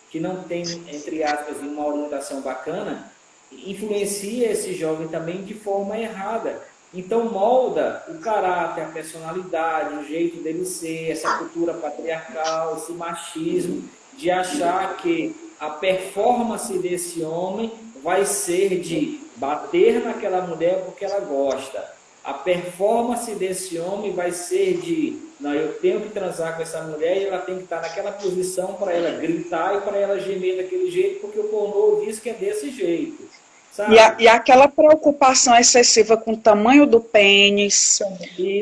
que não tem, entre aspas, uma orientação bacana, influencia esse jovem também de forma errada. Então molda o caráter, a personalidade, o jeito dele ser, essa cultura patriarcal, esse machismo, de achar que a performance desse homem vai ser de bater naquela mulher porque ela gosta. A performance desse homem vai ser de, não, eu tenho que transar com essa mulher e ela tem que estar naquela posição para ela gritar e para ela gemer daquele jeito, porque o pornô diz que é desse jeito. E aquela preocupação excessiva com o tamanho do pênis,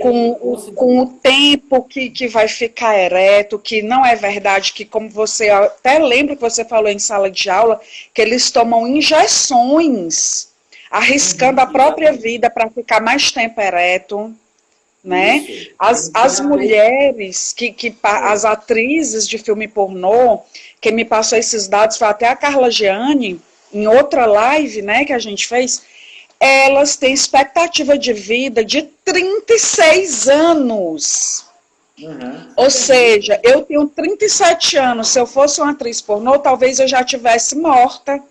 com o tempo que vai ficar ereto, que não é verdade, que como você até lembra que você falou em sala de aula, que eles tomam injeções, arriscando a própria vida para ficar mais tempo ereto. Né? As mulheres, as atrizes de filme pornô, quem me passou esses dados foi até a Carla Gianni, em outra live, né, que a gente fez, elas têm expectativa de vida de 36 anos. Ou seja, eu tenho 37 anos, se eu fosse uma atriz pornô, talvez eu já tivesse morta.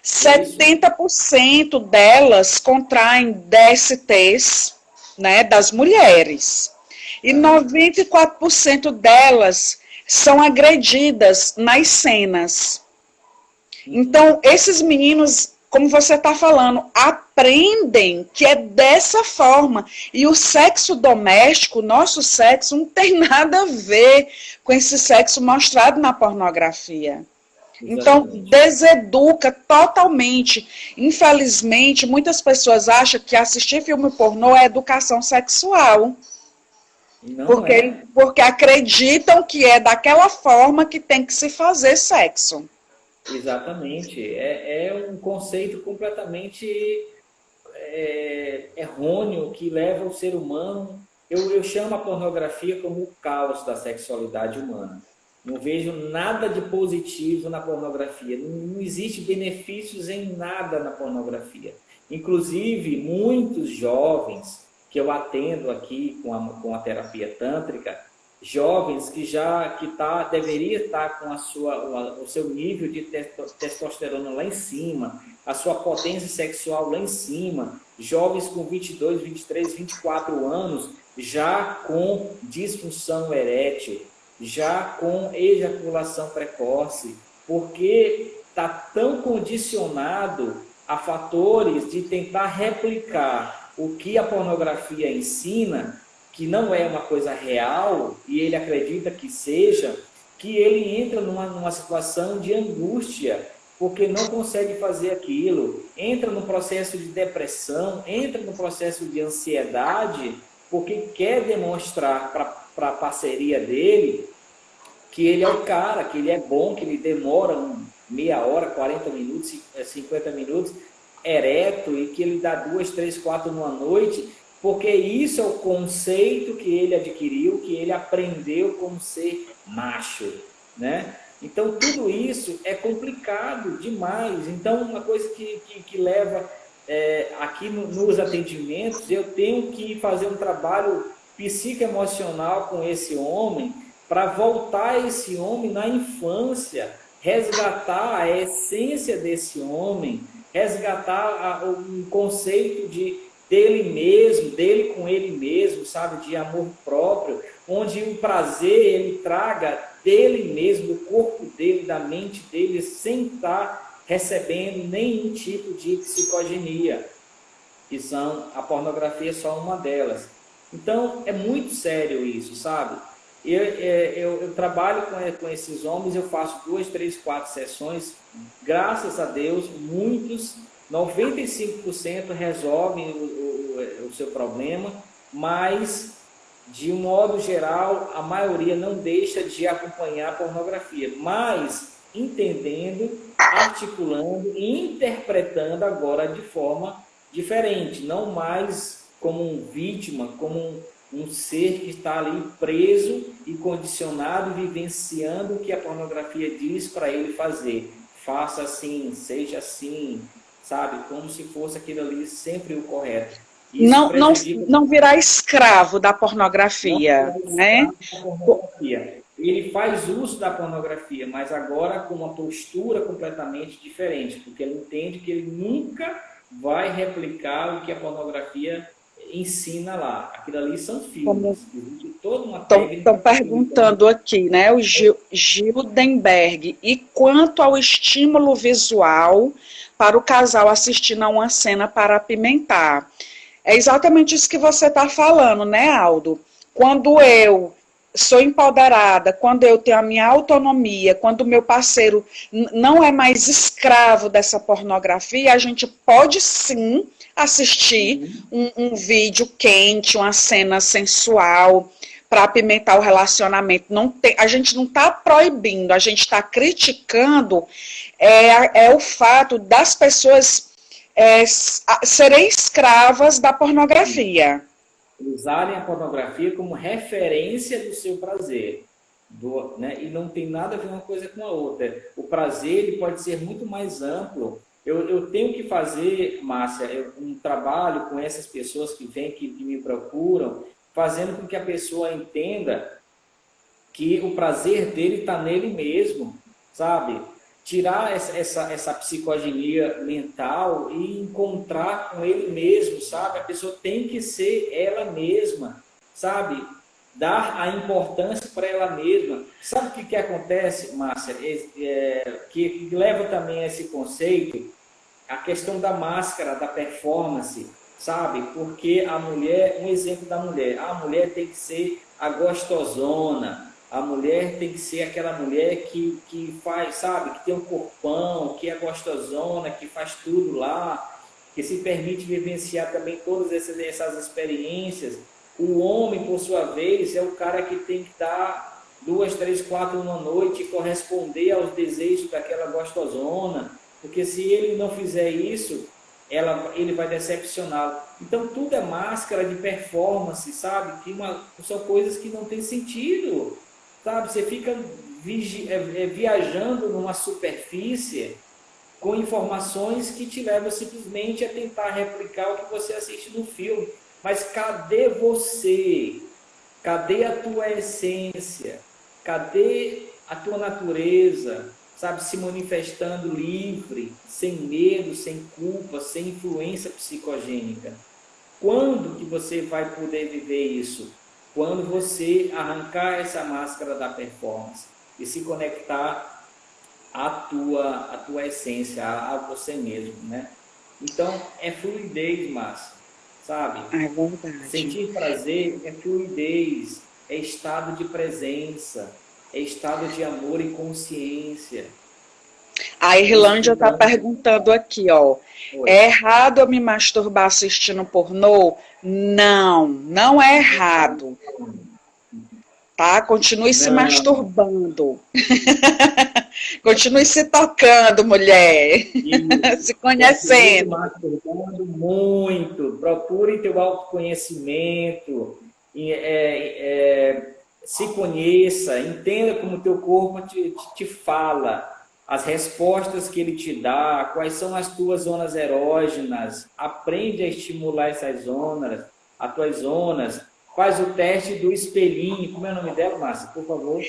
Isso, 70% delas contraem DSTs, né, das mulheres. E 94% delas são agredidas nas cenas. Então, esses meninos, como você está falando, aprendem que é dessa forma. E o sexo doméstico, nosso sexo, não tem nada a ver com esse sexo mostrado na pornografia. Então, exatamente. deseduca totalmente. Infelizmente, muitas pessoas acham que assistir filme pornô é educação sexual. E não Porque, é. porque acreditam que é daquela forma que tem que se fazer sexo. Exatamente. É um conceito completamente errôneo que leva o ser humano. Eu chamo a pornografia como o caos da sexualidade humana. Não vejo nada de positivo na pornografia. Não existe benefícios em nada na pornografia. Inclusive, muitos jovens que eu atendo aqui com a terapia tântrica, jovens que deveria estar com o seu nível de testosterona lá em cima, a sua potência sexual lá em cima, jovens com 22, 23, 24 anos, já com disfunção erétil, já com ejaculação precoce, porque está tão condicionado a fatores de tentar replicar o que a pornografia ensina, que não é uma coisa real, e ele acredita que seja, que ele entra numa situação de angústia, porque não consegue fazer aquilo, entra no processo de depressão, entra no processo de ansiedade, porque quer demonstrar para a parceria dele que ele é o cara, que ele é bom, que ele demora meia hora, 40 minutos, 50 minutos, ereto, e que ele dá 2, 3, 4 numa noite, porque isso é o conceito que ele adquiriu, que ele aprendeu como ser macho, né? Então, tudo isso é complicado demais. Então, uma coisa que leva aqui nos atendimentos, eu tenho que fazer um trabalho psicoemocional com esse homem para voltar esse homem na infância, resgatar a essência desse homem, resgatar um conceito dele mesmo, dele com ele mesmo, sabe, de amor próprio, onde o prazer ele traga dele mesmo, do corpo dele, da mente dele, sem estar recebendo nenhum tipo de psicogenia, que a pornografia é só uma delas. Então, é muito sério isso, sabe? Eu trabalho com esses homens, eu faço 2, 3, 4 sessões, graças a Deus, muitos, 95% resolvem o seu problema, mas, de um modo geral, a maioria não deixa de acompanhar a pornografia, mas entendendo, articulando e interpretando agora de forma diferente, não mais como um vítima, como um ser que está ali preso e condicionado, vivenciando o que a pornografia diz para ele fazer. Faça assim, seja assim, sabe? Como se fosse aquilo ali sempre o correto. Isso prejudica. Não virar escravo da Não pornografia, né? da pornografia. Ele faz uso da pornografia, mas agora com uma postura completamente diferente, porque ele entende que ele nunca vai replicar o que a pornografia ensina lá. Aquilo ali são filmes. Existe toda uma técnica. Estão perguntando aqui, né, o Gildenberg, e quanto ao estímulo visual para o casal assistindo a uma cena para apimentar? É exatamente isso que você está falando, né, Aldo? Quando eu sou empoderada, quando eu tenho a minha autonomia, quando o meu parceiro não é mais escravo dessa pornografia, a gente pode sim assistir um vídeo quente, uma cena sensual, para apimentar o relacionamento. A gente não está proibindo, a gente está criticando o fato das pessoas serem escravas da pornografia. Usarem a pornografia como referência do seu prazer. Né? E não tem nada a ver uma coisa com a outra. O prazer ele pode ser muito mais amplo. Eu tenho que fazer, Márcia, um trabalho com essas pessoas que vêm, que me procuram, fazendo com que a pessoa entenda que o prazer dele está nele mesmo, sabe? tirar essa psicogenia mental e encontrar com ele mesmo, sabe? A pessoa tem que ser ela mesma, sabe? Dar a importância para ela mesma. Sabe o que acontece, Márcia? Que leva também a esse conceito, a questão da máscara, da performance, sabe? Porque a mulher, um exemplo da mulher, a mulher tem que ser a gostosona, a mulher tem que ser aquela mulher que faz, sabe? Que tem um corpão, que é gostosona, que faz tudo lá, que se permite vivenciar também todas essas experiências. O homem, por sua vez, é o cara que tem que dar 2, 3, 4 numa noite e corresponder aos desejos daquela gostosona, porque se ele não fizer isso, ele vai decepcioná-lo. Então, tudo é máscara de performance, sabe? São coisas que não têm sentido, sabe? Você fica viajando numa superfície com informações que te levam simplesmente a tentar replicar o que você assiste no filme. Mas cadê você? Cadê a tua essência? Cadê a tua natureza? Sabe, se manifestando livre, sem medo, sem culpa, sem influência psicogênica. Quando que você vai poder viver isso? Quando você arrancar essa máscara da performance e se conectar à tua essência, a você mesmo, né? Então, é fluidez, Márcia, sabe? É verdade. Sentir prazer é fluidez, é estado de presença, é estado de amor e consciência. A Irlândia está perguntando aqui, ó. Oi. É errado eu me masturbar assistindo pornô? Não, não é errado. Tá? Continue se masturbando. Continue se tocando, mulher. Se conhecendo. Continue masturbando muito. Procure teu autoconhecimento. Se conheça, entenda como o teu corpo te fala, as respostas que ele te dá, quais são as tuas zonas erógenas, aprende a estimular essas zonas, as tuas zonas, faz o teste do espelhinho, como é o nome dela, Márcia, por favor?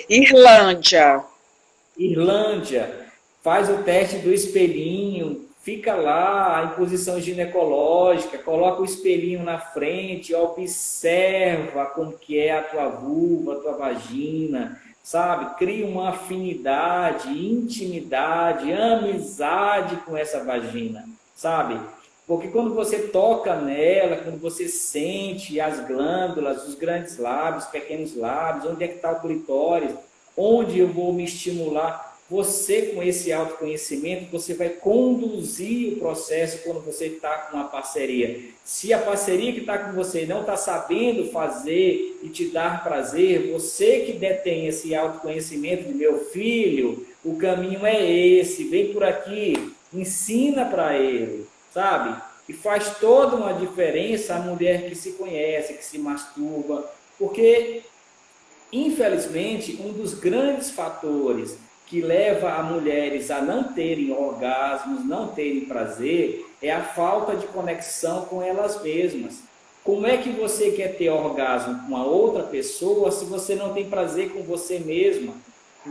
Irlândia, faz o teste do espelhinho, fica lá em posição ginecológica, coloca o espelhinho na frente, observa como que é a tua vulva, a tua vagina, sabe? Cria uma afinidade, intimidade, amizade com essa vagina, sabe? Porque quando você toca nela, quando você sente as glândulas, os grandes lábios, pequenos lábios, onde é que está o clitóris, onde eu vou me estimular, você com esse autoconhecimento, você vai conduzir o processo quando você está com uma parceria. Se a parceria que está com você não está sabendo fazer e te dar prazer, você que detém esse autoconhecimento de meu filho, o caminho é esse, vem por aqui, ensina para ele, sabe? E faz toda uma diferença a mulher que se conhece, que se masturba, porque, infelizmente, um dos grandes fatores que leva a mulheres a não terem orgasmos, não terem prazer, é a falta de conexão com elas mesmas. Como é que você quer ter orgasmo com a outra pessoa se você não tem prazer com você mesma?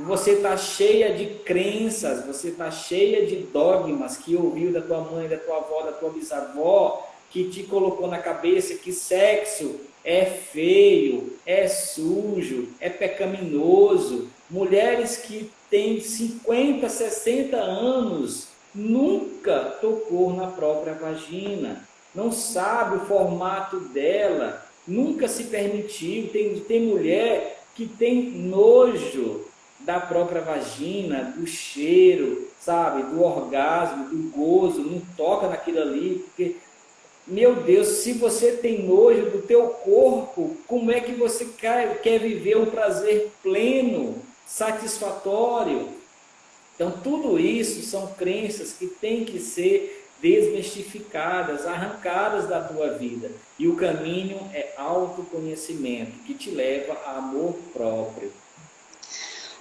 Você está cheia de crenças, você está cheia de dogmas que ouviu da tua mãe, da tua avó, da tua bisavó, que te colocou na cabeça que sexo é feio, é sujo, é pecaminoso. Mulheres que têm 50, 60 anos nunca tocou na própria vagina, não sabe o formato dela, nunca se permitiu. Tem mulher que tem nojo da própria vagina, do cheiro, sabe, do orgasmo, do gozo, não toca naquilo ali, porque, meu Deus, se você tem nojo do teu corpo, como é que você quer viver um prazer pleno, satisfatório? Então, tudo isso são crenças que têm que ser desmistificadas, arrancadas da tua vida. E o caminho é autoconhecimento, que te leva a amor próprio.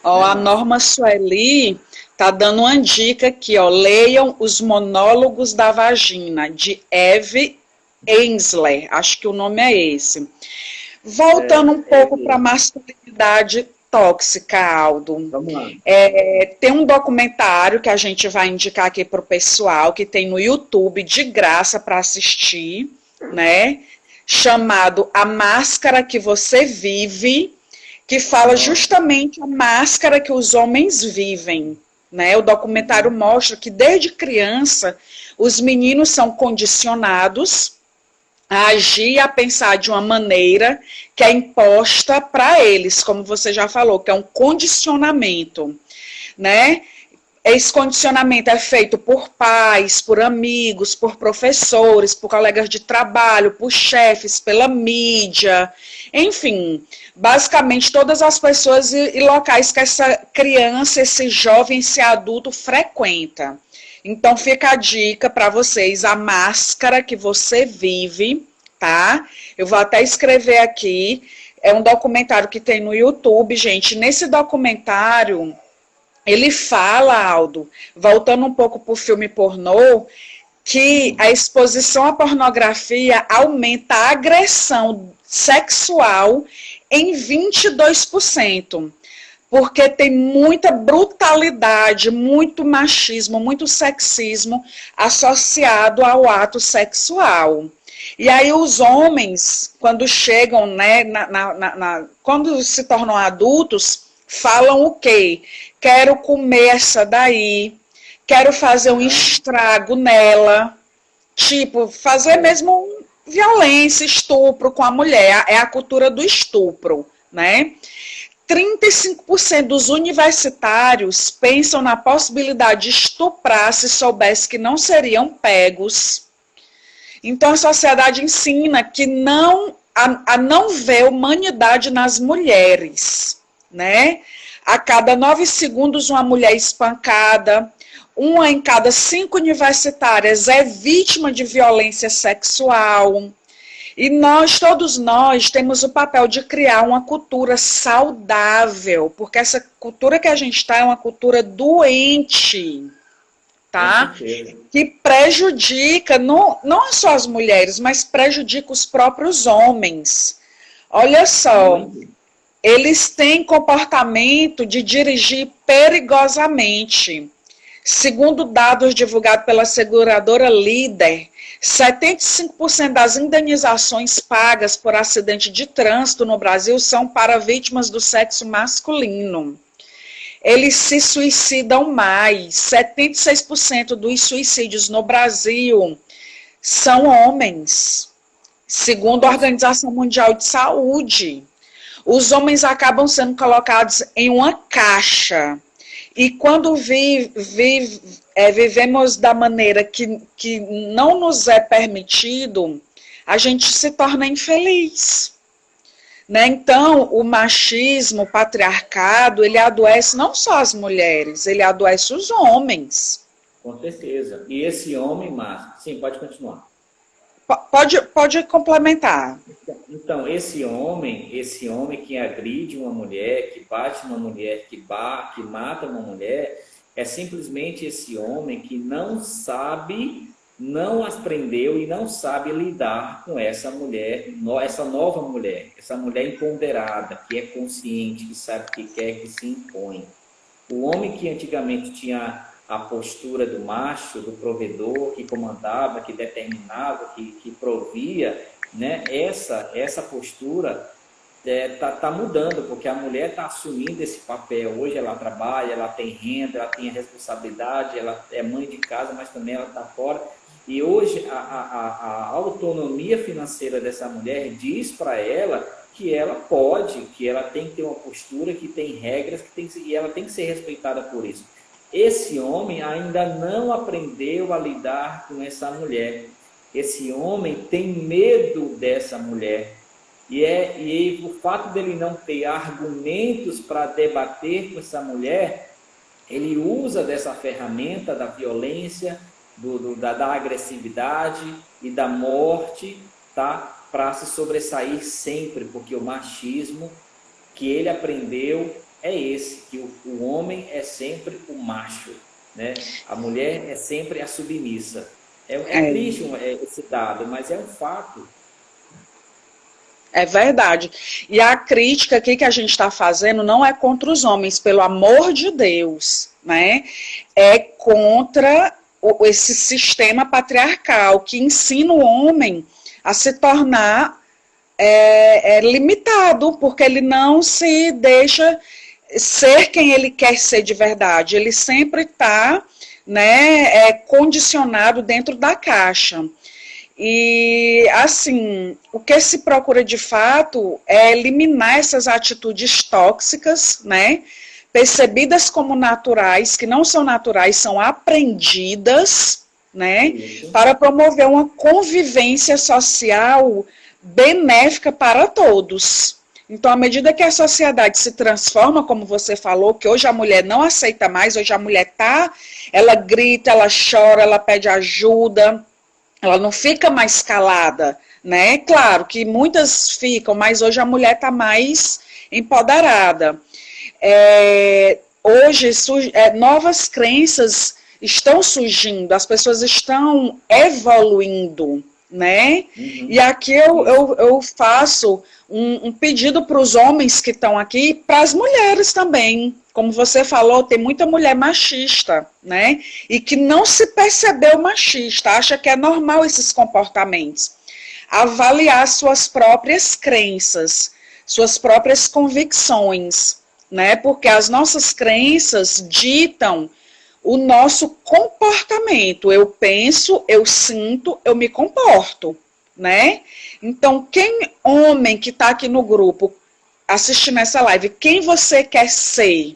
Ó, a Norma Sueli tá dando uma dica aqui, ó. Leiam Os Monólogos da Vagina, de Eve Ensler. Acho que o nome é esse. Voltando um pouco para a masculinidade tóxica, Aldo. Vamos lá. Tem um documentário que a gente vai indicar aqui para o pessoal, que tem no YouTube, de graça para assistir, né? Chamado A Máscara que Você Vive, que fala justamente a máscara que os homens vivem, né? O documentário mostra que desde criança os meninos são condicionados a agir e a pensar de uma maneira que é imposta para eles, como você já falou, que é um condicionamento, né? Esse condicionamento é feito por pais, por amigos, por professores, por colegas de trabalho, por chefes, pela mídia, enfim, basicamente todas as pessoas e locais que essa criança, esse jovem, esse adulto frequenta. Então fica a dica para vocês, A Máscara que Você Vive, tá? Eu vou até escrever aqui, é um documentário que tem no YouTube, gente. Nesse documentário, ele fala, Aldo, voltando um pouco para o filme pornô, que a exposição à pornografia aumenta a agressão sexual em 22%. Porque tem muita brutalidade, muito machismo, muito sexismo associado ao ato sexual. E aí os homens, quando chegam, né, quando se tornam adultos, falam o quê? Quero comer essa daí, quero fazer um estrago nela, tipo, fazer mesmo violência, estupro com a mulher, é a cultura do estupro, né? 35% dos universitários pensam na possibilidade de estuprar se soubesse que não seriam pegos. Então a sociedade ensina que a não ver humanidade nas mulheres, né? A cada 9 segundos uma mulher espancada, 1 em cada 5 universitárias é vítima de violência sexual. E todos nós, temos o papel de criar uma cultura saudável, porque essa cultura que a gente está é uma cultura doente, tá? Que prejudica, não só as mulheres, mas prejudica os próprios homens. Olha só, eles têm comportamento de dirigir perigosamente. Segundo dados divulgados pela seguradora Líder, 75% das indenizações pagas por acidente de trânsito no Brasil são para vítimas do sexo masculino. Eles se suicidam mais. 76% dos suicídios no Brasil são homens, segundo a Organização Mundial de Saúde. Os homens acabam sendo colocados em uma caixa. E quando vivemos da maneira que não nos é permitido, a gente se torna infeliz. Né? Então, o machismo, o patriarcado, ele adoece não só as mulheres, ele adoece os homens. Com certeza. E esse homem, Márcio, sim, pode continuar. Pode complementar. Então, esse homem que agride uma mulher, que bate uma mulher, que mata uma mulher, é simplesmente esse homem que não sabe, não aprendeu e não sabe lidar com essa mulher, essa nova mulher, essa mulher empoderada, que é consciente, que sabe o que quer, que se impõe. O homem que antigamente tinha a postura do macho, do provedor, que comandava, que determinava, que provia, né? Essa postura tá mudando, porque a mulher está assumindo esse papel. Hoje ela trabalha, ela tem renda, ela tem responsabilidade, ela é mãe de casa, mas também ela está fora. E hoje a autonomia financeira dessa mulher diz para ela que ela pode, que ela tem que ter uma postura, que tem regras, e ela tem que ser respeitada por isso. Esse homem ainda não aprendeu a lidar com essa mulher. Esse homem tem medo dessa mulher. E o fato dele não ter argumentos para debater com essa mulher, ele usa dessa ferramenta da violência, da agressividade e da morte, tá? Para se sobressair sempre, porque o machismo que ele aprendeu é esse, que o homem é sempre o macho, né? A mulher é sempre a submissa. É triste esse dado, mas é um fato. É verdade. E a crítica aqui que a gente está fazendo não é contra os homens, pelo amor de Deus, né? É contra esse sistema patriarcal que ensina o homem a se tornar limitado, porque ele não se deixa ser quem ele quer ser de verdade. Ele sempre está, né, condicionado dentro da caixa. E, assim, o que se procura de fato é eliminar essas atitudes tóxicas, né, percebidas como naturais, que não são naturais, são aprendidas, né, para promover uma convivência social benéfica para todos. Então, à medida que a sociedade se transforma, como você falou, que hoje a mulher não aceita mais, hoje a mulher ela grita, ela chora, ela pede ajuda, ela não fica mais calada, né? Claro que muitas ficam, mas hoje a mulher está mais empoderada. Hoje novas crenças estão surgindo, as pessoas estão evoluindo, né? Uhum. E aqui eu faço um pedido para os homens que estão aqui, para as mulheres também. Como você falou, tem muita mulher machista, né? E que não se percebeu machista, acha que é normal esses comportamentos. Avaliar suas próprias crenças, suas próprias convicções, né? Porque as nossas crenças ditam o nosso comportamento. Eu penso, eu sinto, eu me comporto, né? Então, homem que está aqui no grupo, assistindo essa live, quem você quer ser?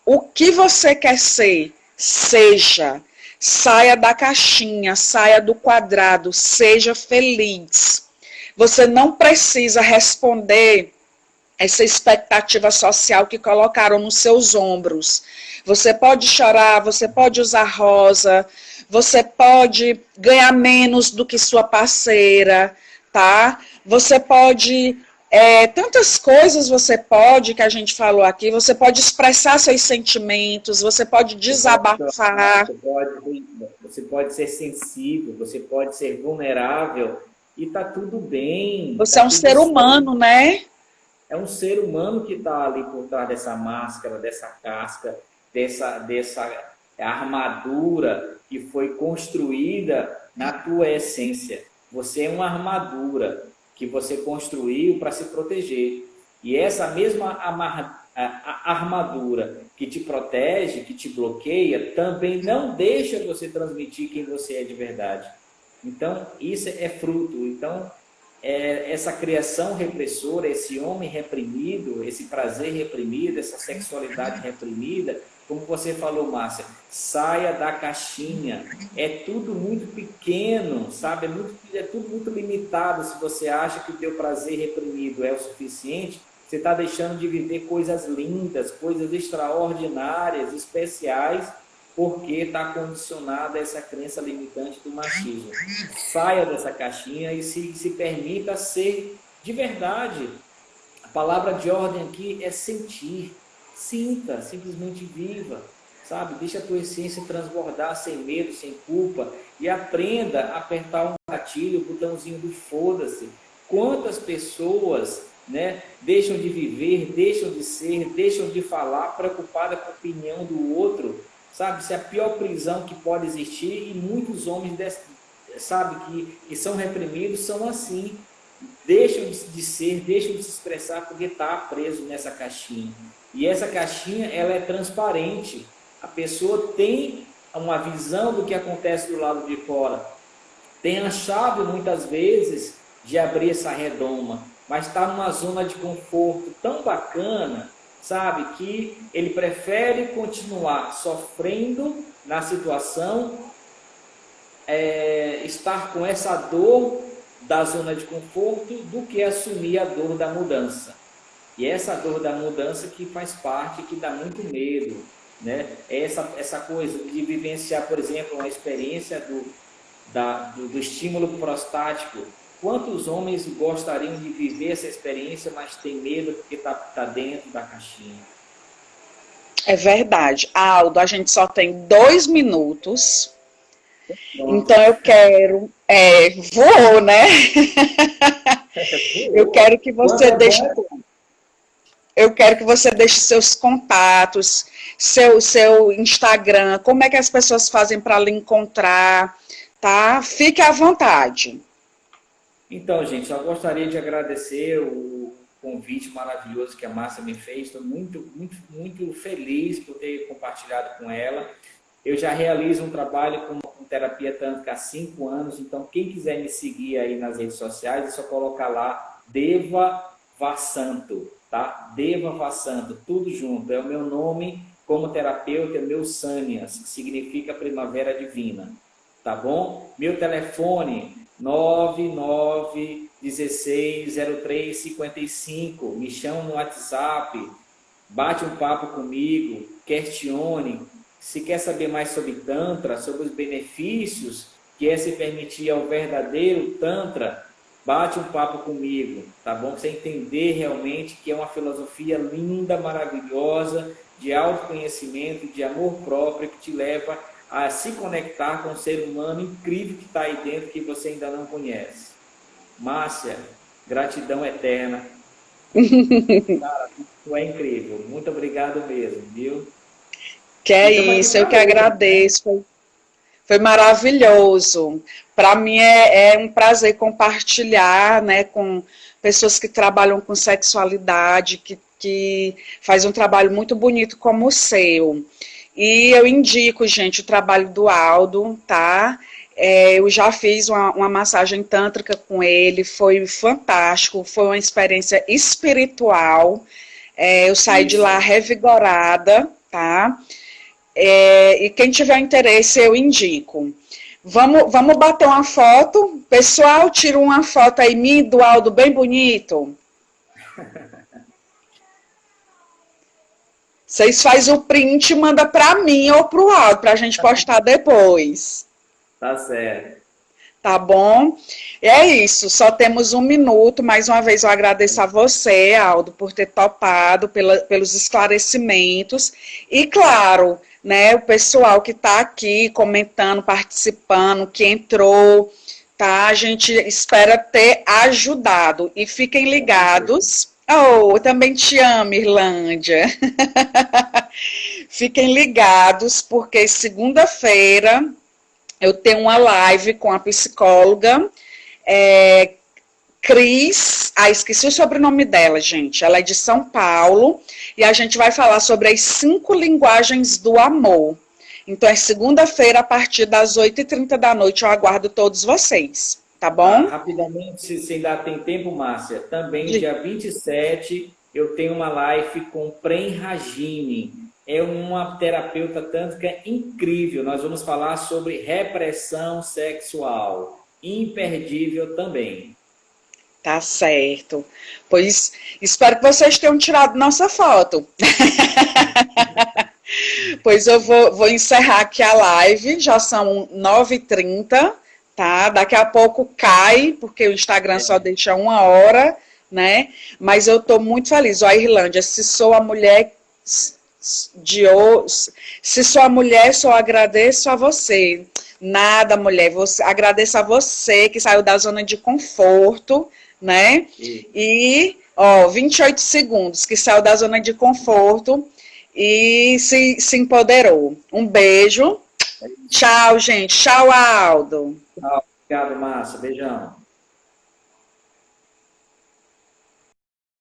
O que você quer ser? Seja. Saia da caixinha, saia do quadrado, seja feliz. Você não precisa responder essa expectativa social que colocaram nos seus ombros. Você pode chorar, você pode usar rosa, você pode ganhar menos do que sua parceira, tá? Você pode... tantas coisas você pode, que a gente falou aqui, você pode expressar seus sentimentos, você pode desabafar. Você pode ser sensível, você pode ser vulnerável, e tá tudo bem. Você é um ser humano, né? É um ser humano que está ali por trás dessa máscara, dessa casca, dessa armadura que foi construída na tua essência. Você é uma armadura que você construiu para se proteger. E essa mesma armadura que te protege, que te bloqueia, também não deixa você transmitir quem você é de verdade. Então, isso é fruto. Então, essa criação repressora, esse homem reprimido, esse prazer reprimido, essa sexualidade reprimida, como você falou, Márcia, saia da caixinha. É tudo muito pequeno, sabe? É tudo muito limitado. Se você acha que o teu prazer reprimido é o suficiente, você está deixando de viver coisas lindas, coisas extraordinárias, especiais, porque está condicionada a essa crença limitante do machismo. Saia dessa caixinha e se permita ser de verdade. A palavra de ordem aqui é sentir. Sinta, simplesmente viva, sabe? Deixa a tua essência transbordar sem medo, sem culpa, e aprenda a apertar um gatilho, o botãozinho do foda-se. Quantas pessoas, né, deixam de viver, deixam de ser, deixam de falar, preocupada com a opinião do outro, sabe? Isso é a pior prisão que pode existir, e muitos homens, sabe, que são reprimidos, são assim. Deixam de ser, deixam de se expressar porque está preso nessa caixinha. E essa caixinha, ela é transparente. A pessoa tem uma visão do que acontece do lado de fora. Tem a chave, muitas vezes, de abrir essa redoma, mas está numa zona de conforto tão bacana, sabe, que ele prefere continuar sofrendo na situação, estar com essa dor da zona de conforto, do que assumir a dor da mudança. E essa dor da mudança que faz parte, que dá muito medo, né? Essa coisa de vivenciar, por exemplo, uma experiência do estímulo prostático. Quantos homens gostariam de viver essa experiência, mas tem medo porque está dentro da caixinha? É verdade. Aldo, a gente só tem 2 minutos. Então eu quero... Vou, né? Eu quero que Quando você é deixe bom, Eu quero que você deixe seus contatos, seu Instagram, como é que as pessoas fazem para lhe encontrar, tá? Fique à vontade. então, gente, só gostaria de agradecer o convite maravilhoso que a Márcia me fez. Estou muito, muito, muito feliz por ter compartilhado com ela. Eu já realizo um trabalho com terapia tântrica há 5 anos, então quem quiser me seguir aí nas redes sociais, é só colocar lá Deva Vassanto, tá? Deva Vassanto, tudo junto. É o meu nome como terapeuta, é meu Sânias, que significa Primavera Divina, tá bom? Meu telefone 99160355. Me chama no WhatsApp, bate um papo comigo, questione. Se quer saber mais sobre Tantra, sobre os benefícios que é se permitir ao verdadeiro Tantra, bate um papo comigo, tá bom? Pra você entender realmente que é uma filosofia linda, maravilhosa, de autoconhecimento, de amor próprio, que te leva a se conectar com um ser humano incrível que está aí dentro, que você ainda não conhece. Márcia, gratidão eterna. Cara, tu é incrível. Muito obrigado mesmo, viu? Que E é estamos aqui isso, eu para que hoje, né? agradeço. Foi maravilhoso. Para mim é um prazer compartilhar, né, com pessoas que trabalham com sexualidade, que faz um trabalho muito bonito como o seu. E eu indico, gente, o trabalho do Aldo, tá? Eu já fiz uma massagem tântrica com ele, foi fantástico, foi uma experiência espiritual. Eu saí de lá Isso. revigorada, tá? E quem tiver interesse, eu indico. Vamos bater uma foto? Pessoal, tira uma foto aí, mim, do Aldo, bem bonito. Vocês fazem o print e manda para mim ou para o Aldo, para a gente postar depois. Tá certo. Tá bom? É isso, só temos 1 minuto. Mais uma vez eu agradeço a você, Aldo, por ter topado, pelos esclarecimentos. E claro, né, o pessoal que está aqui comentando, participando, que entrou, tá? A gente espera ter ajudado. E fiquem Com certeza. ligados. Oh, eu também te amo, Irlândia. Fiquem ligados, porque segunda-feira eu tenho uma live com a psicóloga Cris, esqueci o sobrenome dela, gente. Ela é de São Paulo e a gente vai falar sobre as 5 linguagens do amor. Então é segunda-feira, a partir das 8h30 da noite. Eu aguardo todos vocês, tá bom? Rapidamente, se ainda tem tempo, Márcia, também dia 27 eu tenho uma live com Prem Rajini. É uma terapeuta tântrica incrível. Nós vamos falar sobre repressão sexual. Imperdível também. Tá certo. Pois espero que vocês tenham tirado nossa foto. Pois eu vou encerrar aqui a live, já são 9h30, tá? Daqui a pouco cai, porque o Instagram só deixa 1 hora, né? Mas eu tô muito feliz. Ó, Irlândia, se sou a mulher se sou a mulher, só agradeço a você. Nada, mulher, agradeço a você que saiu da zona de conforto, né? E, ó, 28 segundos que saiu da zona de conforto e se empoderou. Um beijo. Tchau, gente. Tchau, Aldo. Tchau, obrigado, Márcia. Beijão.